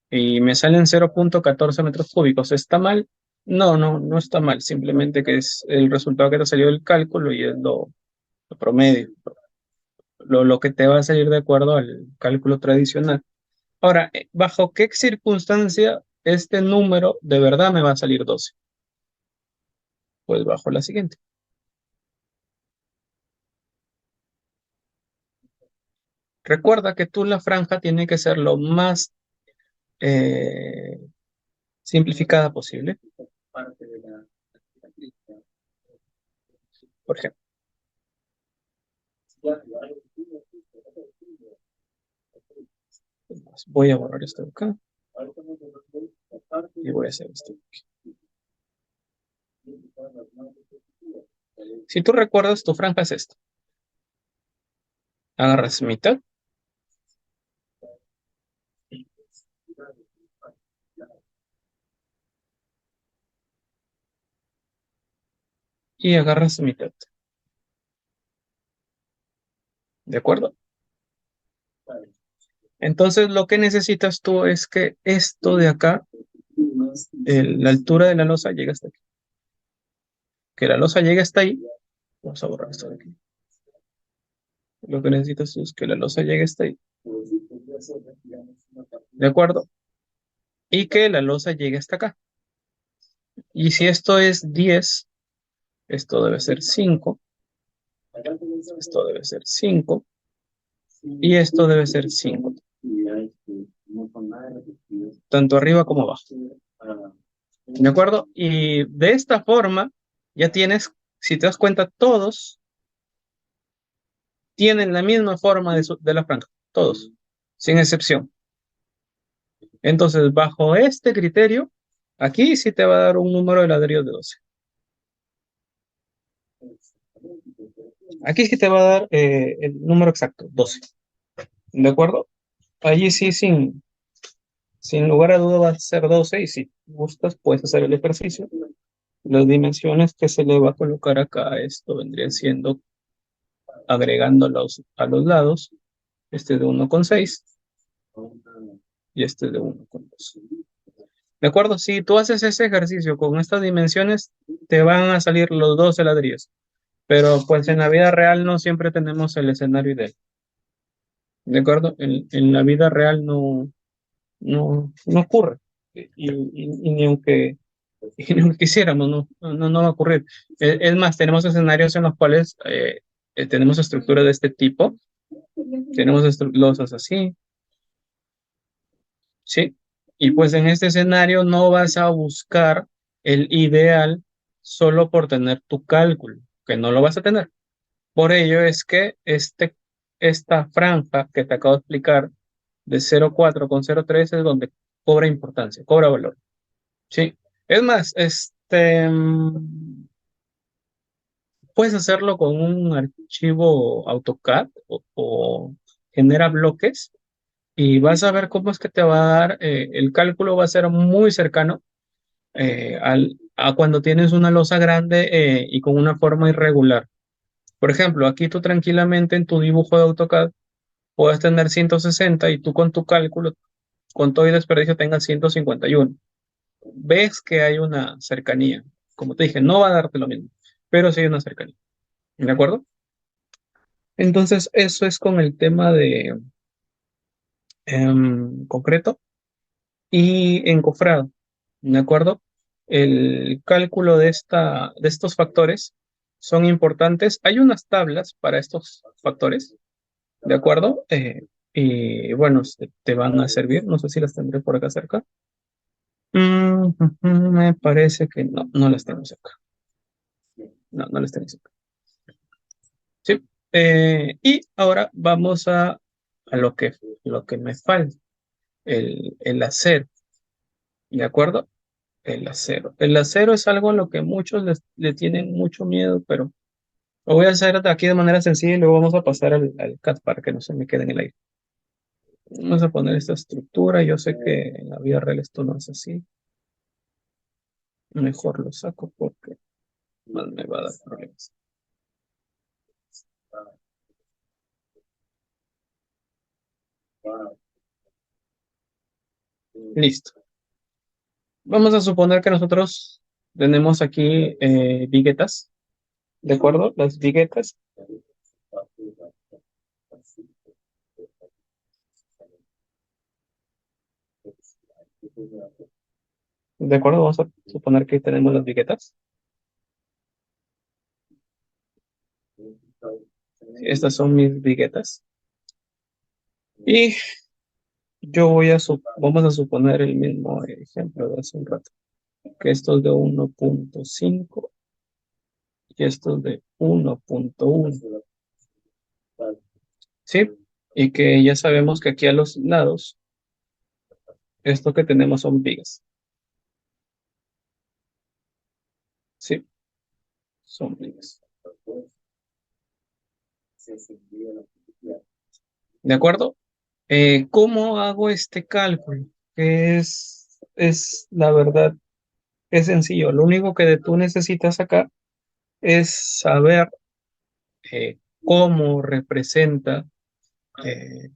y me salen 0,14 metros cúbicos, ¿está mal? No, no, no está mal. Simplemente que es el resultado que te salió del cálculo y es lo promedio, lo que te va a salir de acuerdo al cálculo tradicional. Ahora, ¿bajo qué circunstancia este número de verdad me va a salir 12? Pues bajo la siguiente. Recuerda que tú la franja tiene que ser lo más eh, simplificada posible. Por ejemplo, voy a borrar esto de acá y voy a hacer esto. Si tú recuerdas, tu franja es esta. Agarras mitad y agarras mitad. ¿De acuerdo? Entonces lo que necesitas tú es que esto de acá, la altura de la losa llegue hasta aquí. Que la losa llegue hasta ahí. Vamos a borrar esto de aquí. Lo que necesitas es que la losa llegue hasta ahí. ¿De acuerdo? Y que la losa llegue hasta acá. Y si esto es 10, esto debe ser 5, esto debe ser 5 y esto debe ser 5. Tanto arriba como abajo. ¿De acuerdo? Y de esta forma ya tienes, si te das cuenta, todos tienen la misma forma de la franja. Todos, sin excepción. Entonces, bajo este criterio, aquí sí te va a dar un número de ladrillos de 12. Aquí sí te va a dar el número exacto, 12. ¿De acuerdo? Allí sí, sin lugar a duda va a ser 12 y si gustas puedes hacer el ejercicio. Las dimensiones que se le va a colocar acá a esto vendrían siendo agregando a los lados, este de 1,6 y este de 1,2. ¿De acuerdo? Si tú haces ese ejercicio con estas dimensiones, te van a salir los 12 ladrillos. Pero pues en la vida real no siempre tenemos el escenario ideal. ¿De acuerdo? En la vida real no ocurre. Y ni aunque, y ni aunque quisiéramos, no va a ocurrir. Es más, tenemos escenarios en los cuales tenemos estructuras de este tipo, tenemos losas así, ¿sí? Y pues en este escenario no vas a buscar el ideal solo por tener tu cálculo, que no lo vas a tener. Por ello es que esta franja que te acabo de explicar de 0,4 con 0,3 es donde cobra importancia, cobra valor. Sí. Es más, puedes hacerlo con un archivo AutoCAD o genera bloques y vas a ver cómo es que te va a dar, el cálculo va a ser muy cercano a cuando tienes una losa grande y con una forma irregular. Por ejemplo, aquí tú tranquilamente en tu dibujo de AutoCAD puedes tener 160 y tú con tu cálculo, con todo y desperdicio, tengas 151. Ves que hay una cercanía. Como te dije, no va a darte lo mismo, pero sí hay una cercanía. ¿De acuerdo? Entonces, eso es con el tema de concreto y encofrado. ¿De acuerdo? El cálculo de estos factores son importantes. Hay unas tablas para estos factores. ¿De acuerdo? Y bueno, te van a servir. No sé si las tendré por acá cerca. Me parece que no las tengo cerca. No les tengo 5. Sí. Y ahora vamos a lo que me falta, el acero. ¿De acuerdo? El acero. El acero es algo a lo que muchos le tienen mucho miedo, pero lo voy a hacer de aquí de manera sencilla y luego vamos a pasar al CAD para que no se me quede en el aire. Vamos a poner esta estructura. Yo sé que en la vida real esto no es así. Mejor lo saco porque más me va a dar problemas. Listo. Vamos a suponer que nosotros tenemos aquí viguetas. ¿De acuerdo? Las viguetas. ¿De acuerdo? Vamos a suponer que tenemos las viguetas. Estas son mis viguetas. Y vamos a suponer el mismo ejemplo de hace un rato. Que esto es de 1.5 y esto es de 1.1. ¿Sí? Y que ya sabemos que aquí a los lados, esto que tenemos son vigas. ¿Sí? Son vigas. ¿De acuerdo? ¿Cómo hago este cálculo? Es la verdad, es sencillo. Lo único que tú necesitas acá es saber cómo representa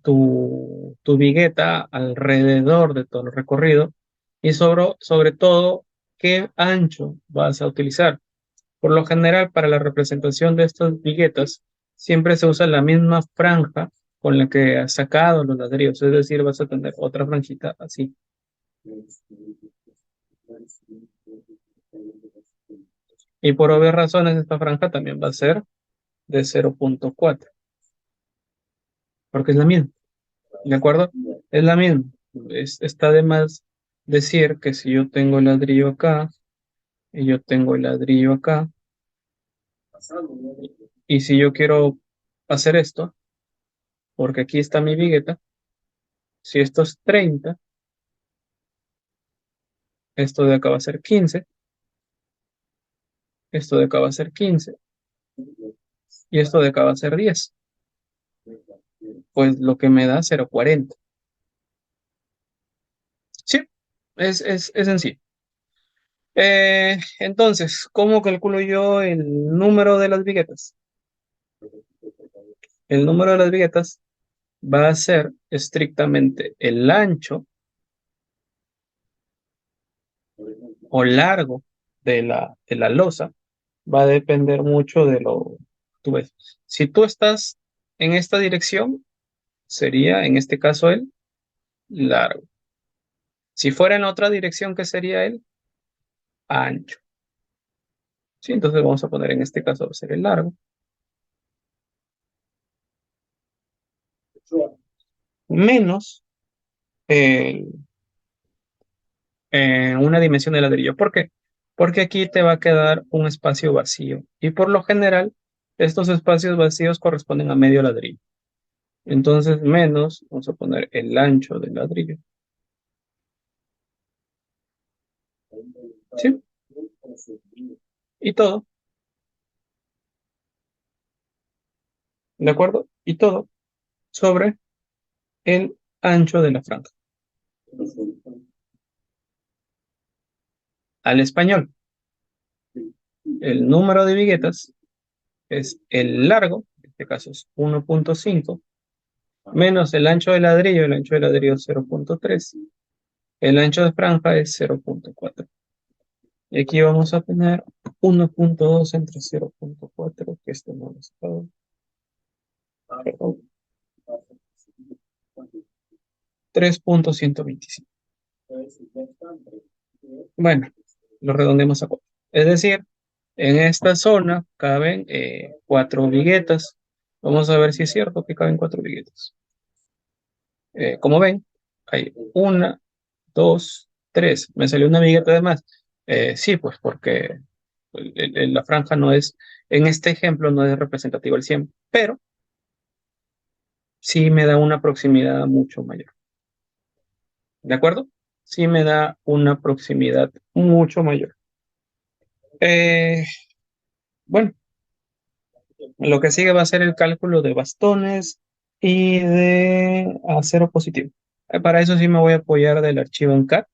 tu vigueta alrededor de todo el recorrido y sobre todo qué ancho vas a utilizar. Por lo general, para la representación de estas viguetas, siempre se usa la misma franja con la que has sacado los ladrillos, es decir, vas a tener otra franjita así. Y por obvias razones, esta franja también va a ser de 0.4, porque es la misma, ¿de acuerdo? Es la misma. Está de más decir que si yo tengo el ladrillo acá y yo tengo el ladrillo acá, y si yo quiero hacer esto, porque aquí está mi vigueta, si esto es 30, esto de acá va a ser 15, esto de acá va a ser 15 y esto de acá va a ser 10. Pues lo que me da 0.40. Sí, es sencillo. Entonces, ¿cómo calculo yo el número de las viguetas? El número de las viguetas va a ser estrictamente el ancho o largo de la losa. Va a depender mucho de lo que tú ves. Si tú estás en esta dirección, sería en este caso el largo. Si fuera en otra dirección, ¿qué sería el ancho? Sí, entonces vamos a poner en este caso va a ser el largo menos el, una dimensión de ladrillo. ¿Por qué? Porque aquí te va a quedar un espacio vacío y por lo general estos espacios vacíos corresponden a medio ladrillo. Entonces menos, vamos a poner el ancho del ladrillo. ¿Sí? Y todo, ¿de acuerdo? Y todo sobre el ancho de la franja. Al español, el número de viguetas es el largo, en este caso es 1.5, menos el ancho de ladrillo es 0.3, el ancho de franja es 0.4. Y aquí vamos a tener 1.2 entre 0.4, que esto no lo sabe. Perdón, 3.125. Bueno, lo redondemos a 4. Es decir, en esta zona caben 4 viguetas. Vamos a ver si es cierto que caben 4 viguetas. Como ven, hay una, dos, tres. Me salió una vigueta de más. Sí, pues porque La franja no es, en este ejemplo no es representativo al 100, pero sí me da una proximidad mucho mayor. ¿De acuerdo? Sí me da una proximidad mucho mayor. Eh, bueno, lo que sigue va a ser el cálculo de bastones y de acero positivo. Para eso sí me voy a apoyar del archivo en CAD.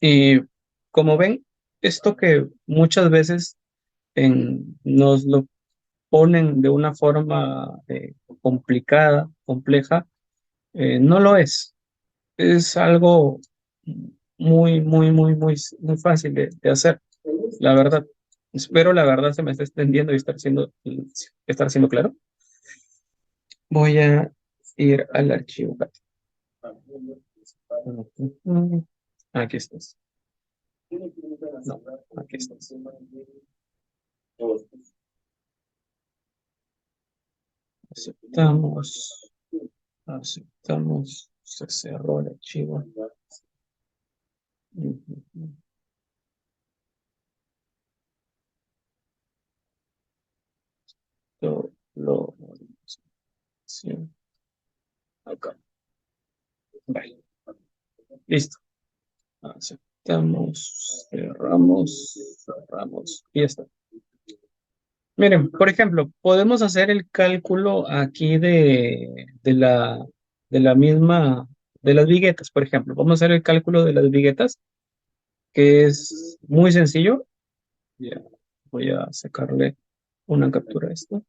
Y como ven, esto que muchas veces nos lo ponen de una forma complicada, compleja, no lo es. Es algo muy fácil de hacer, la verdad. Espero la verdad se me esté extendiendo y estar siendo claro. Voy a ir al archivo. Aquí estás. No, aquí estás. Aceptamos. Aceptamos. Se cerró el archivo. Ujú. Lo sí, acá. Vale. Listo. Aceptamos. Cerramos. Y ya está. Miren, por ejemplo, podemos hacer el cálculo aquí de la misma, de las viguetas, por ejemplo. Vamos a hacer el cálculo de las viguetas, que es muy sencillo. Ya, voy a sacarle una captura a esto.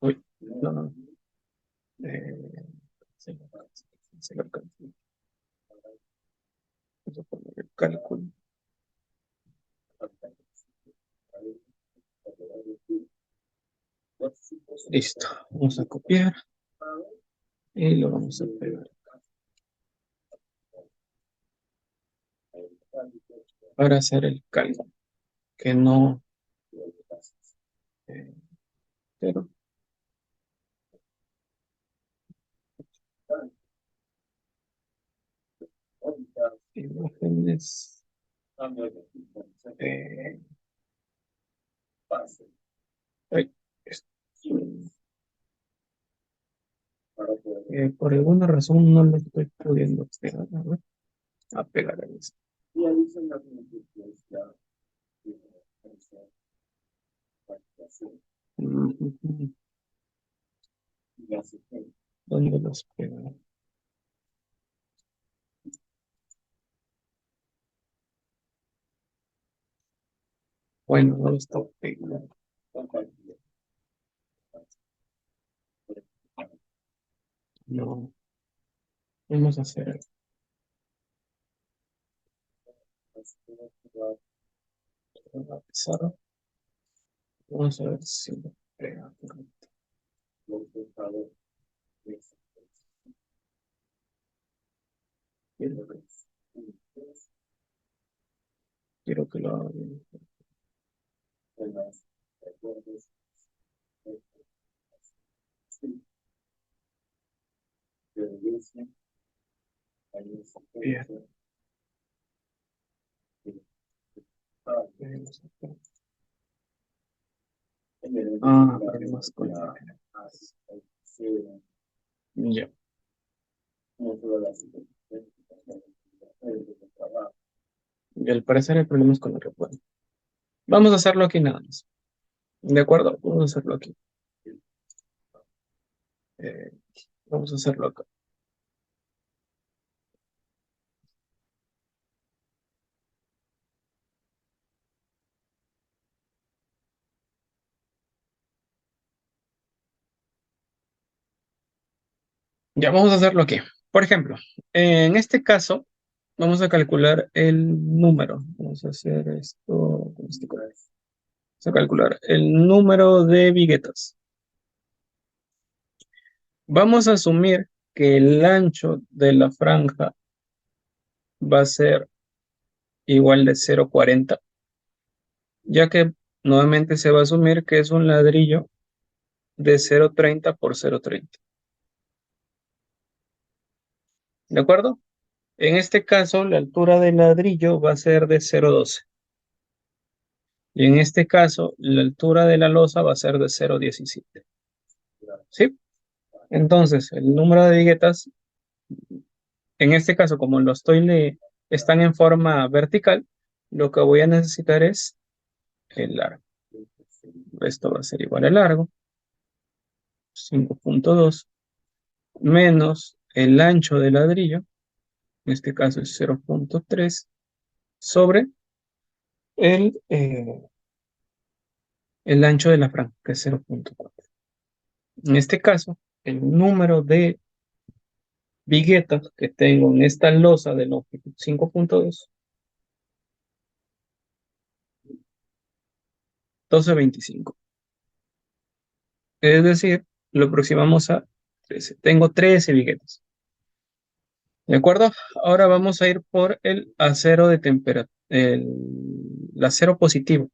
Uy, no, no. Sí, sí, lo alcanzo. Vamos a poner el cálculo. Listo. Vamos a copiar y lo vamos a pegar para hacer el cálculo. Que no. eh, pero imágenes. eh, ay, es- por alguna razón no lo estoy pudiendo pegar. A ver, a pegar ahí. Ujú. ¿Dónde los pego? Bueno, no lo está pegando. No, vamos a hacer la pizarra. Vamos a ver si lo pega. Quiero que, quiero que lo haga bien. Bien. Vamos a ver. Problemas con ya. Y al parecer hay problemas con el recuerdo. Vamos a hacerlo aquí nada más. ¿De acuerdo? Vamos a hacerlo aquí. Eh, vamos a hacerlo acá. Ya vamos a hacerlo aquí. Por ejemplo, en este caso, vamos a calcular el número. Vamos a hacer esto con este color. Vamos a calcular el número de viguetas. Vamos a asumir que el ancho de la franja va a ser igual de 0,40, ya que nuevamente se va a asumir que es un ladrillo de 0,30 por 0,30. ¿De acuerdo? En este caso, la altura del ladrillo va a ser de 0,12. Y en este caso, la altura de la losa va a ser de 0,17. ¿Sí? Entonces, el número de viguetas, en este caso, como están en forma vertical, lo que voy a necesitar es el largo. Esto va a ser igual al largo, 5,2, menos el ancho del ladrillo, en este caso es 0,3, sobre el ancho de la franja, que es 0,4. En este caso, el número de viguetas que tengo en esta losa de longitud 5,2, 12,25. Es decir, lo aproximamos a 13. Tengo 13 viguetas. ¿De acuerdo? Ahora vamos a ir por el acero de temperatura, el acero positivo.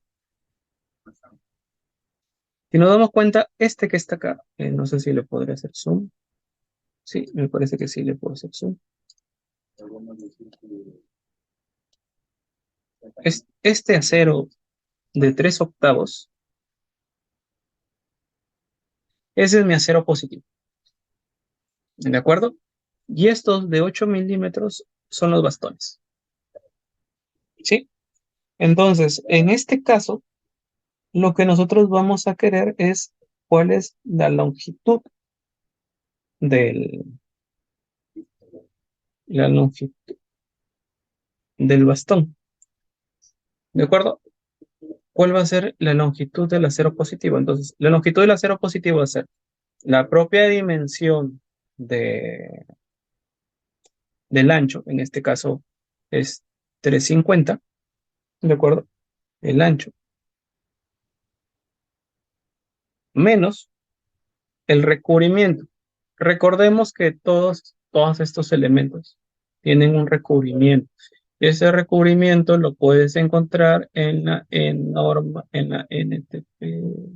Si nos damos cuenta, este que está acá, no sé si le podré hacer zoom. Sí, me parece que sí le puedo hacer zoom. Este acero de 3/8, ese es mi acero positivo. ¿De acuerdo? Y estos de 8 milímetros son los bastones. ¿Sí? Entonces, en este caso, lo que nosotros vamos a querer es cuál es la longitud del, la longitud del bastón. ¿De acuerdo? ¿Cuál va a ser la longitud del acero positivo? Entonces, la longitud del acero positivo va a ser la propia dimensión del ancho, en este caso es 350, ¿de acuerdo? El ancho menos el recubrimiento. Recordemos que todos estos elementos tienen un recubrimiento. Y ese recubrimiento lo puedes encontrar en la NTP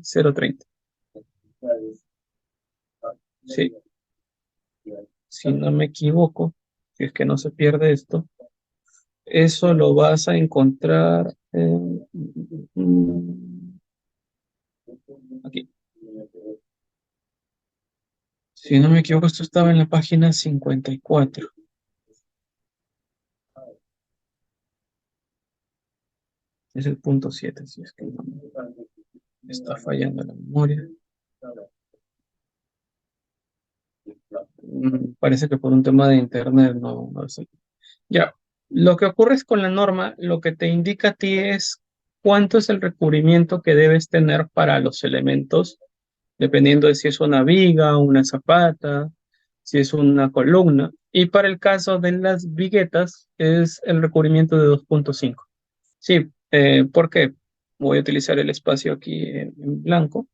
030. Sí, si no me equivoco, si es que no se pierde esto, eso lo vas a encontrar aquí. Si no me equivoco, esto estaba en la página 54. Es el punto 7, si es que no me está fallando la memoria. Parece que por un tema de internet no sé. Ya, lo que ocurre es con la norma, lo que te indica a ti es cuánto es el recubrimiento que debes tener para los elementos, dependiendo de si es una viga, una zapata, si es una columna. Y para el caso de las viguetas, es el recubrimiento de 2,5. Sí, ¿por qué? Voy a utilizar el espacio aquí en blanco.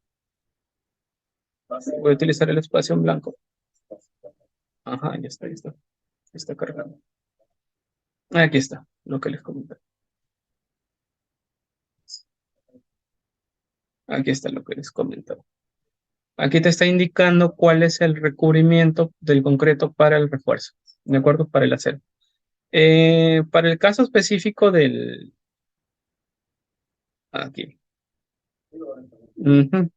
Voy a utilizar el espacio en blanco. Ajá, ya está, ya está. Está cargando. Aquí está, lo que les comenté. Aquí está lo que les comentaba. Aquí te está indicando cuál es el recubrimiento del concreto para el refuerzo, ¿de acuerdo? Para el acero. Para el caso específico del... Aquí. Ujú.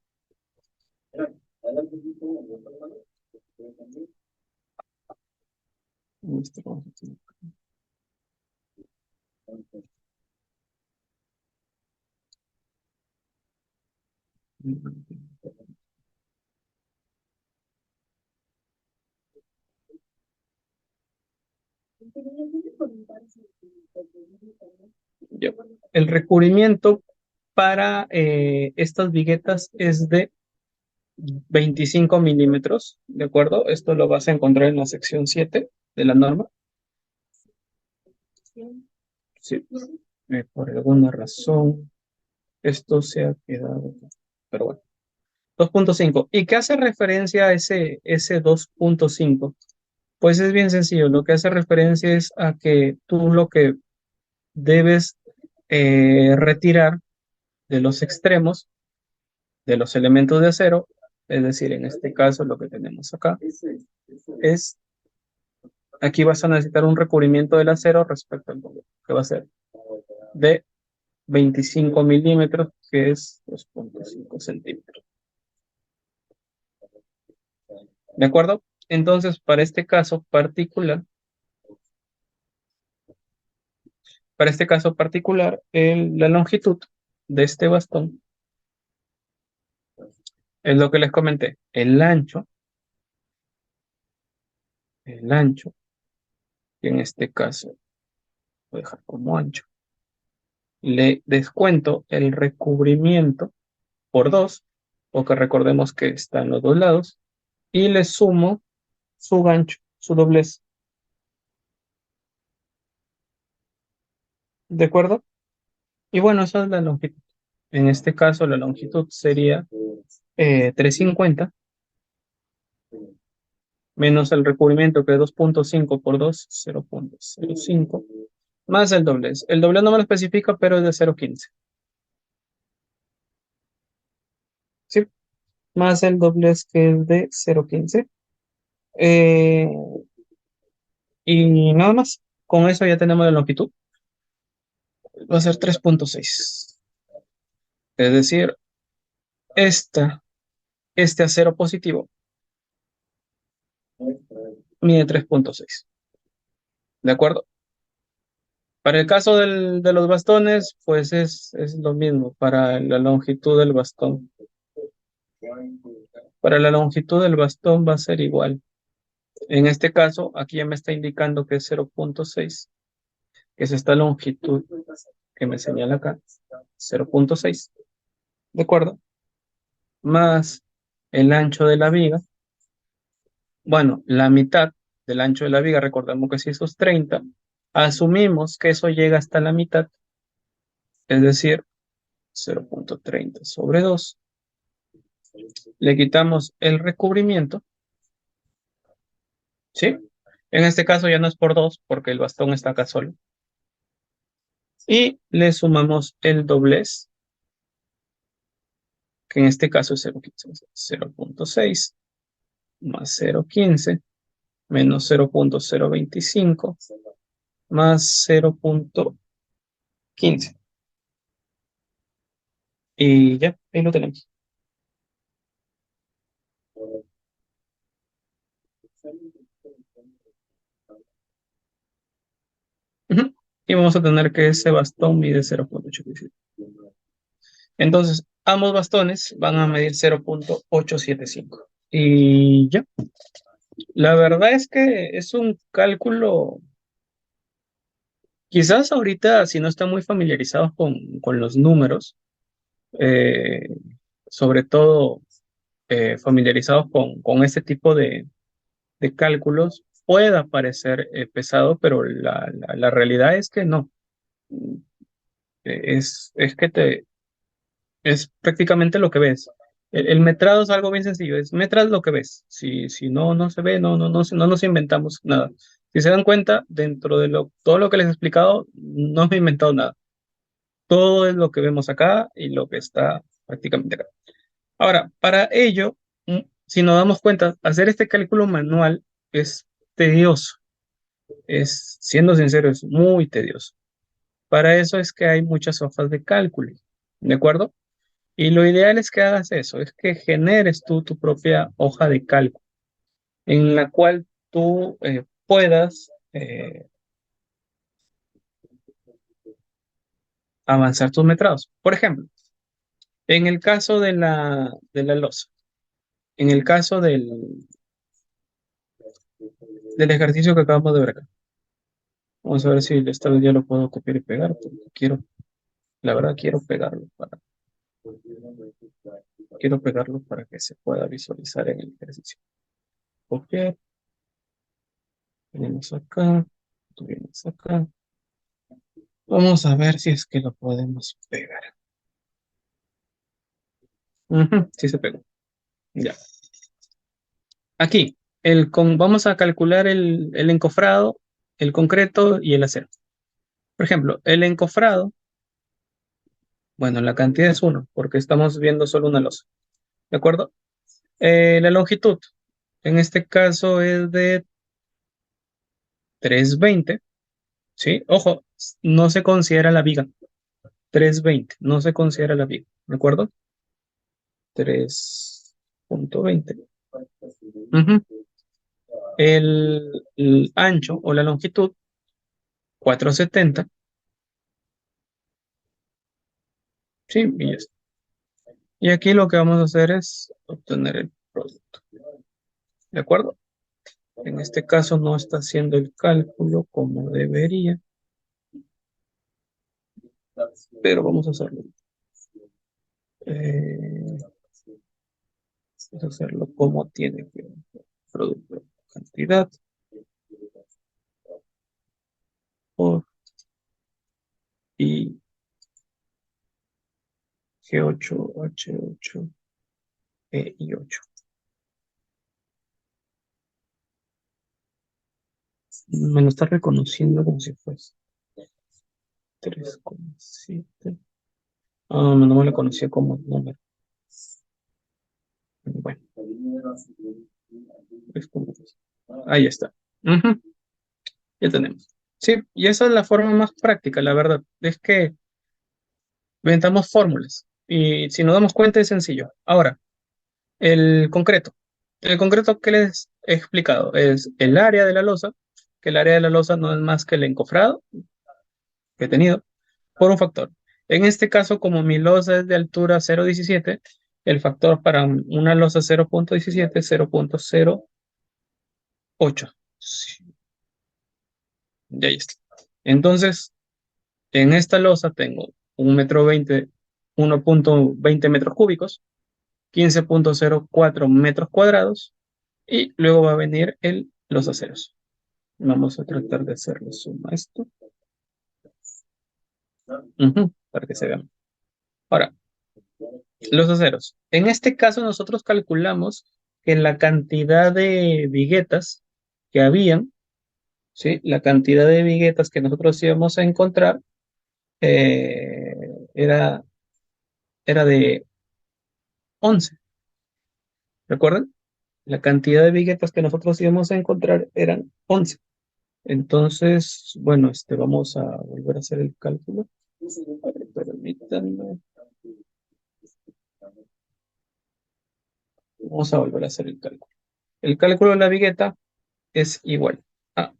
Ya. El recubrimiento para estas viguetas es de 25 milímetros, ¿de acuerdo? Esto lo vas a encontrar en la sección 7 de la norma. Sí. Por alguna razón, esto se ha quedado, pero bueno. 2,5. ¿Y qué hace referencia a ese 2,5? Pues es bien sencillo. Lo que hace referencia es a que tú lo que debes retirar de los extremos de los elementos de acero, es decir, en este caso lo que tenemos acá es aquí vas a necesitar un recubrimiento del acero respecto al doble, que va a ser de 25 milímetros, que es 2,5 centímetros. ¿De acuerdo? Entonces, para este caso particular, la longitud de este bastón es lo que les comenté. El ancho, que en este caso voy a dejar como ancho, le descuento el recubrimiento por 2, porque recordemos que está en los dos lados, y le sumo su gancho, su doblez. ¿De acuerdo? Y bueno, esa es la longitud. En este caso, la longitud sería 350 menos el recubrimiento, que es 2,5 por 2, 0,05, más el doblez. El doblez no me lo especifica, pero es de 0,15. ¿Sí? Más el doblez, que es de 0,15. Eh, y nada más. Con eso ya tenemos la longitud. Va a ser 3,6. Es decir, este acero positivo mide 3,6. ¿De acuerdo? Para el caso de los bastones, pues es lo mismo para la longitud del bastón. Para la longitud del bastón va a ser igual. En este caso, aquí ya me está indicando que es 0,6, que es esta longitud que me señala acá, 0,6, ¿de acuerdo? Más el ancho de la viga. Bueno, la mitad del ancho de la viga, recordemos que si eso es 30, asumimos que eso llega hasta la mitad, es decir, 0,30 sobre 2. Le quitamos el recubrimiento, ¿sí? En este caso ya no es por 2, porque el bastón está acá solo. Y le sumamos el doblez, que en este caso es 0,15, 0,6 más 0,15 menos 0,025 más 0,15. Y ya, ahí lo tenemos. Ujú. Y vamos a tener que ese bastón mide 0,875. Entonces, ambos bastones van a medir 0,875. Y ya, la verdad es que es un cálculo, quizás ahorita si no están muy familiarizados con los números, eh, sobre todo familiarizados con este tipo de cálculos, pueda parecer pesado, pero la realidad es que no. Es que es prácticamente lo que ves. El metrado es algo bien sencillo, es metras lo que ves. Si no, no se ve, no nos inventamos nada. Si se dan cuenta, dentro de todo lo que les he explicado, no me he inventado nada. Todo es lo que vemos acá y lo que está prácticamente acá. Ahora, para ello, si nos damos cuenta, hacer este cálculo manual es tedioso. Siendo sincero, es muy tedioso. Para eso es que hay muchas hojas de cálculo, ¿de acuerdo? Y lo ideal es que hagas eso, es que generes tú tu propia hoja de cálculo en la cual tú puedas avanzar tus metrados. Por ejemplo, en el caso de la losa, en el caso del ejercicio que acabamos de ver acá, vamos a ver si esta vez ya lo puedo copiar y pegar, porque la verdad quiero pegarlo para que se pueda visualizar en el ejercicio. Copiar, tenemos acá, tuvimos acá. Vamos a ver si es que lo podemos pegar. Ujú, sí se pegó. Ya. Aquí, vamos a calcular el encofrado, el concreto y el acero. Por ejemplo, el encofrado, bueno, la cantidad es 1, porque estamos viendo solo una losa. ¿De acuerdo? La longitud, en este caso es de 320, ¿sí? Ojo, no se considera la viga. 320, no se considera la viga, ¿de acuerdo? 3.20. Ujú. El ancho o la longitud, 470, ¿sí? Y ya está. Y aquí lo que vamos a hacer es obtener el producto, ¿de acuerdo? En este caso no está haciendo el cálculo como debería, pero vamos a hacerlo. Eh, Vamos a hacerlo como tiene que producto cantidad por y G8, H8, E y 8. Me lo está reconociendo como si fuese 3,7. Ah, no me lo conocía como número. Bueno, es como ahí está. Ujú, ya tenemos. Sí, y esa es la forma más práctica, la verdad. Es que inventamos fórmulas y si nos damos cuenta es sencillo. Ahora, el concreto. El concreto que les he explicado es el área de la losa, que el área de la losa no es más que el encofrado que he tenido por un factor. En este caso, como mi losa es de altura 0,17, el factor para una losa 0,17 es 0,08. Sí, ya está. Entonces, en esta losa tengo 1,20 m, 1,20 metros cúbicos, 15,04 metros cuadrados, y luego va a venir los aceros. Vamos a tratar de hacerle suma a esto. Ujú, para que se vean. Ahora, los aceros. En este caso nosotros calculamos que la cantidad de viguetas que habían, ¿sí? La cantidad de viguetas que nosotros íbamos a encontrar eh, era, era de 11. ¿Recuerdan? La cantidad de viguetas que nosotros íbamos a encontrar eran 11. Entonces, bueno, vamos a volver a hacer el cálculo. A ver, permítanme. Vamos a volver a hacer el cálculo. El cálculo de la vigueta es igual a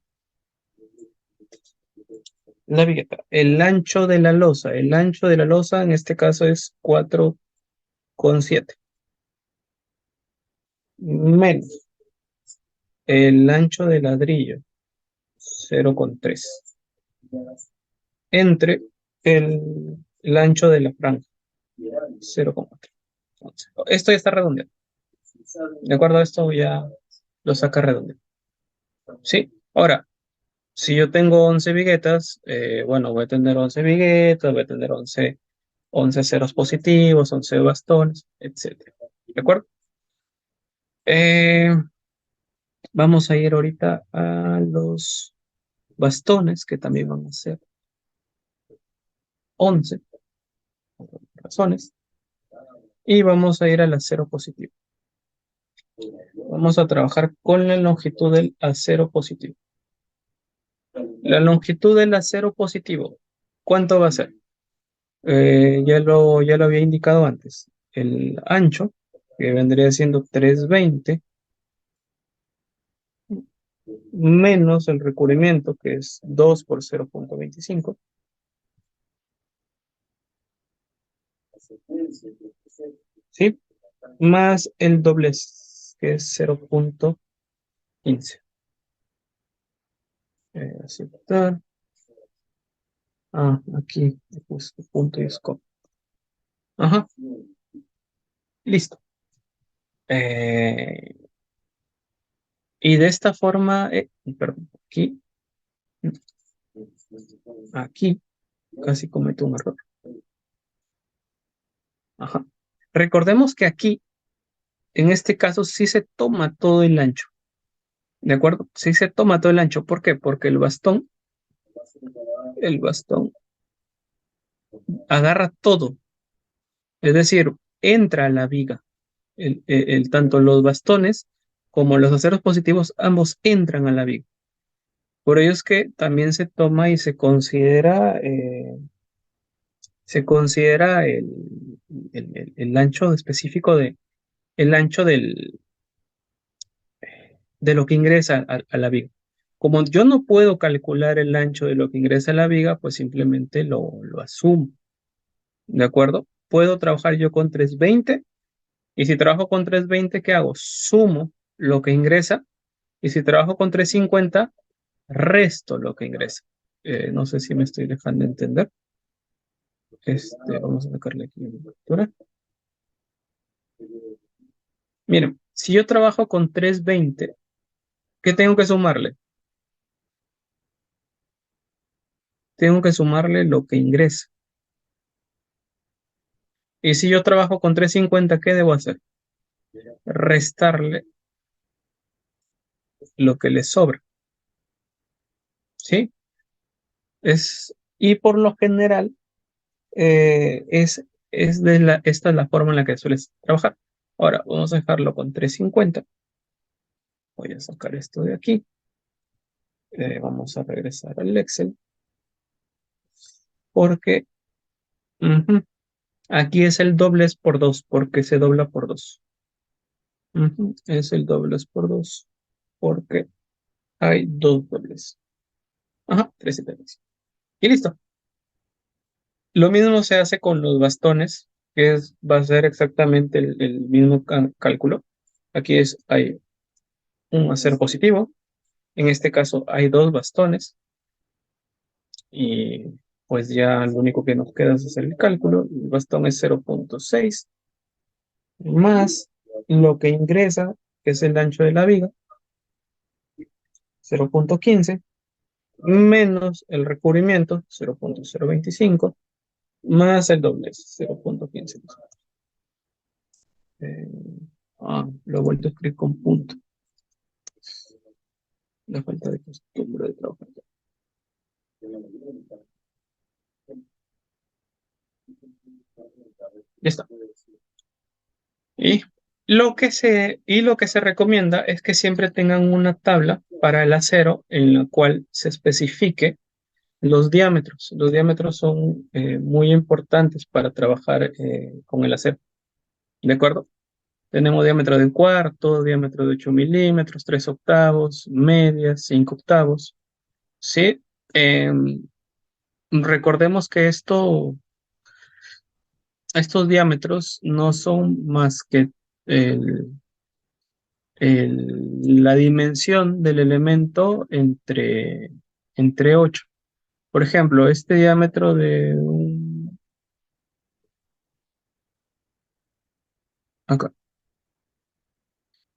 la vigueta. El ancho de la losa. El ancho de la losa en este caso es 4,7. Menos el ancho de ladrillo, 0,3. Entre el ancho de la franja, 0,4. Esto ya está redondeado. De acuerdo a esto ya lo saca redondeado. ¿Sí? Ahora, si yo tengo 11 viguetas, bueno, voy a tener 11 viguetas, voy a tener 11 ceros positivos, 11 bastones, etcétera. ¿De acuerdo? Eh, Vamos a ir ahorita a los bastones, que también van a ser 11 razones, y vamos a ir al acero positivo. Vamos a trabajar con la longitud del acero positivo. La longitud del acero positivo, ¿cuánto va a ser? Ya lo había indicado antes. El ancho, que vendría siendo 320, menos el recubrimiento, que es 2 por 0,25, ¿sí? Más el doblez, que es 0,15. Aceptar. Ah, aquí he puesto punto y scope. Ajá, listo. Eh, y de esta forma, perdón, aquí, casi cometo un error. Ajá. Recordemos que aquí, en este caso, sí se toma todo el ancho. ¿De acuerdo? Sí se toma todo el ancho. ¿Por qué? Porque el bastón agarra todo. Es decir, entra a la viga. Tanto los bastones como los aceros positivos, ambos entran a la viga. Por ello es que también se toma y se considera el ancho específico el ancho de lo que ingresa a la viga. Como yo no puedo calcular el ancho de lo que ingresa a la viga, pues simplemente lo asumo, ¿de acuerdo? Puedo trabajar yo con 320 y si trabajo con 320, ¿qué hago? Sumo lo que ingresa y si trabajo con 350, resto lo que ingresa. No sé si me estoy dejando entender. Vamos a sacarle aquí una captura. Miren, si yo trabajo con 320, ¿qué tengo que sumarle? Tengo que sumarle lo que ingresa. Y si yo trabajo con 350, ¿qué debo hacer? Restarle lo que le sobra. ¿Sí? Y por lo general, eh, es, esta es la forma en la que sueles trabajar. Ahora, vamos a dejarlo con 350. Voy a sacar esto de aquí. Vamos a regresar al Excel. Porque ujú, aquí es el doblez por 2, porque se dobla por 2. Es el doblez por 2, porque hay dos dobles. Ajá, 3 y 3. Y listo. Lo mismo se hace con los bastones, va a ser exactamente el mismo cálculo. Aquí hay un acero positivo. En este caso hay dos bastones. Y pues ya lo único que nos queda es hacer el cálculo. El bastón es 0.6 más lo que ingresa, que es el ancho de la viga, 0.15, menos el recubrimiento, 0.025, más el doblez, 0.15. Eh, lo he vuelto a escribir con punto. La falta de costumbre de trabajar. Ya está. Y lo que se recomienda es que siempre tengan una tabla para el acero en la cual se especifique los diámetros. Los diámetros son muy importantes para trabajar con el acero. ¿De acuerdo? Tenemos diámetro de un cuarto, diámetro de 8 milímetros, 3 octavos, medias, 5 octavos. ¿Sí? Recordemos que estos diámetros no son más que el, la dimensión del elemento entre 8. Por ejemplo, este diámetro acá.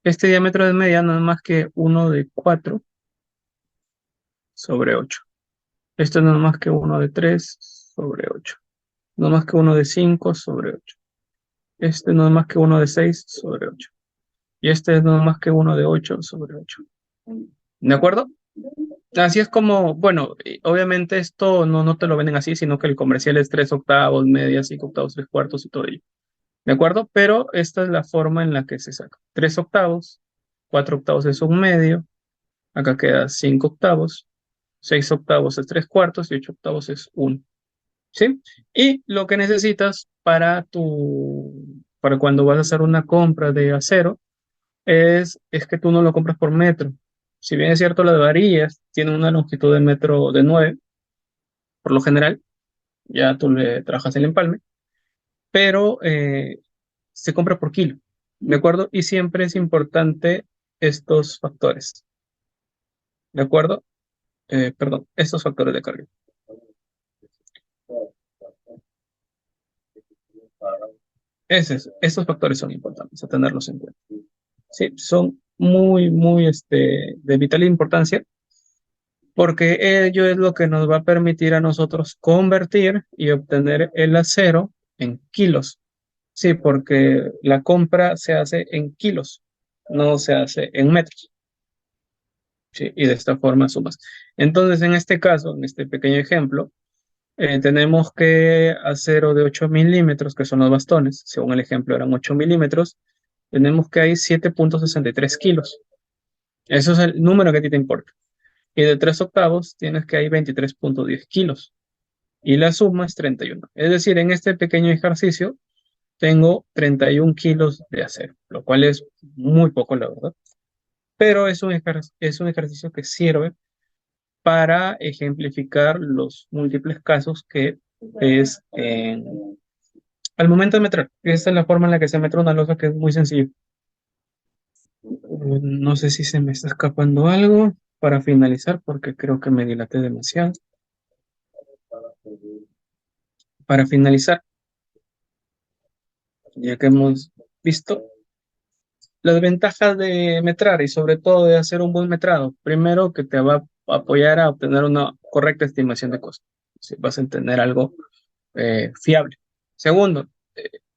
Este diámetro de media no es más que uno de 4 sobre 8. Este no es más que uno de 3 sobre 8. No es más que uno de 5 sobre 8. Este no es más que uno de 6 sobre 8. Y este no es más que uno de 8 sobre 8. ¿De acuerdo? Así es como, bueno, obviamente esto no te lo venden así, sino que el comercial es 3 octavos, media, 5 octavos, 3 cuartos y todo ello. ¿De acuerdo? Pero esta es la forma en la que se saca. 3 octavos, 4 octavos es un medio, acá queda 5 octavos, 6 octavos es 3 cuartos y 8 octavos es 1. ¿Sí? Y lo que necesitas para cuando vas a hacer una compra de acero es que tú no lo compras por metro. Si bien es cierto, las varillas tienen una longitud de metro de 9 por lo general, ya tú le trabajas el empalme, pero se compra por kilo, ¿de acuerdo? Y siempre es importante estos factores, ¿de acuerdo? Perdón, estos factores de carga. Estos factores son importantes a tenerlos en cuenta. Sí, son muy de vital importancia porque ello es lo que nos va a permitir a nosotros convertir y obtener el acero en kilos. Sí, porque la compra se hace en kilos, no se hace en metros. Sí, y de esta forma sumas. Entonces, en este caso, en este pequeño ejemplo, tenemos que acero de 8 milímetros, que son los bastones, según el ejemplo eran 8 milímetros, tenemos que hay 7.63 kilos. Eso es el número que a ti te importa. y de 3/8 tienes que hay 23,10 kilos y la suma es 31. Es decir, en este pequeño ejercicio tengo 31 kilos de acero, lo cual es muy poco, la verdad, pero es un ejercicio que sirve para ejemplificar los múltiples casos que es al momento de metrar. Esta es la forma en la que se metra una losa, que es muy sencillo. No sé si se me está escapando algo para finalizar, porque creo que me dilaté demasiado. Para finalizar, ya que hemos visto las ventajas de metrar y sobre todo de hacer un buen metrado, primero que te va a apoyar a obtener una correcta estimación de costo. Si vas a tener algo fiable. Segundo,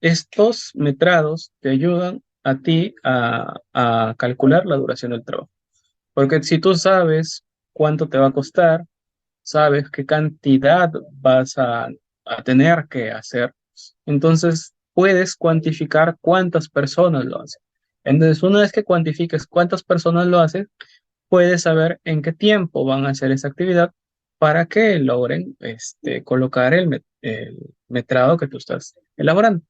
estos metrados te ayudan a ti a calcular la duración del trabajo. Porque si tú sabes cuánto te va a costar, sabes qué cantidad vas a tener que hacer, entonces puedes cuantificar cuántas personas lo hacen. Entonces, una vez que cuantifiques cuántas personas lo hacen, puedes saber en qué tiempo van a hacer esa actividad para que logren colocar el metrado que tú estás elaborando.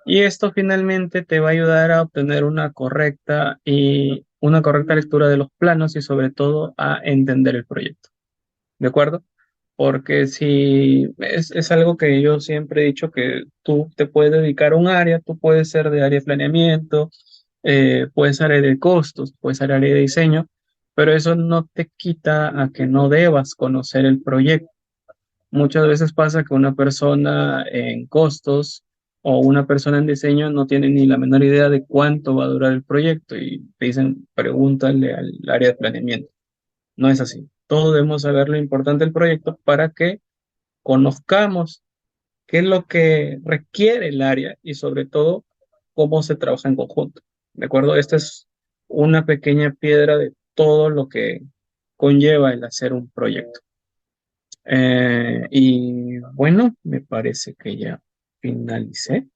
Y esto finalmente te va a ayudar a obtener una correcta lectura de los planos y sobre todo a entender el proyecto. ¿De acuerdo? Porque si es algo que yo siempre he dicho, que tú te puedes dedicar a un área, tú puedes ser de área de planeamiento, puedes ser área de costos, puedes ser área de diseño, pero eso no te quita a que no debas conocer el proyecto. Muchas veces pasa que una persona en costos o una persona en diseño no tiene ni la menor idea de cuánto va a durar el proyecto y te dicen, pregúntale al área de planeamiento. No es así. Todos debemos saber lo importante del proyecto para que conozcamos qué es lo que requiere el área y sobre todo cómo se trabaja en conjunto. ¿De acuerdo? Esta es una pequeña piedra de todo lo que conlleva el hacer un proyecto. Y bueno, me parece que ya finalicé.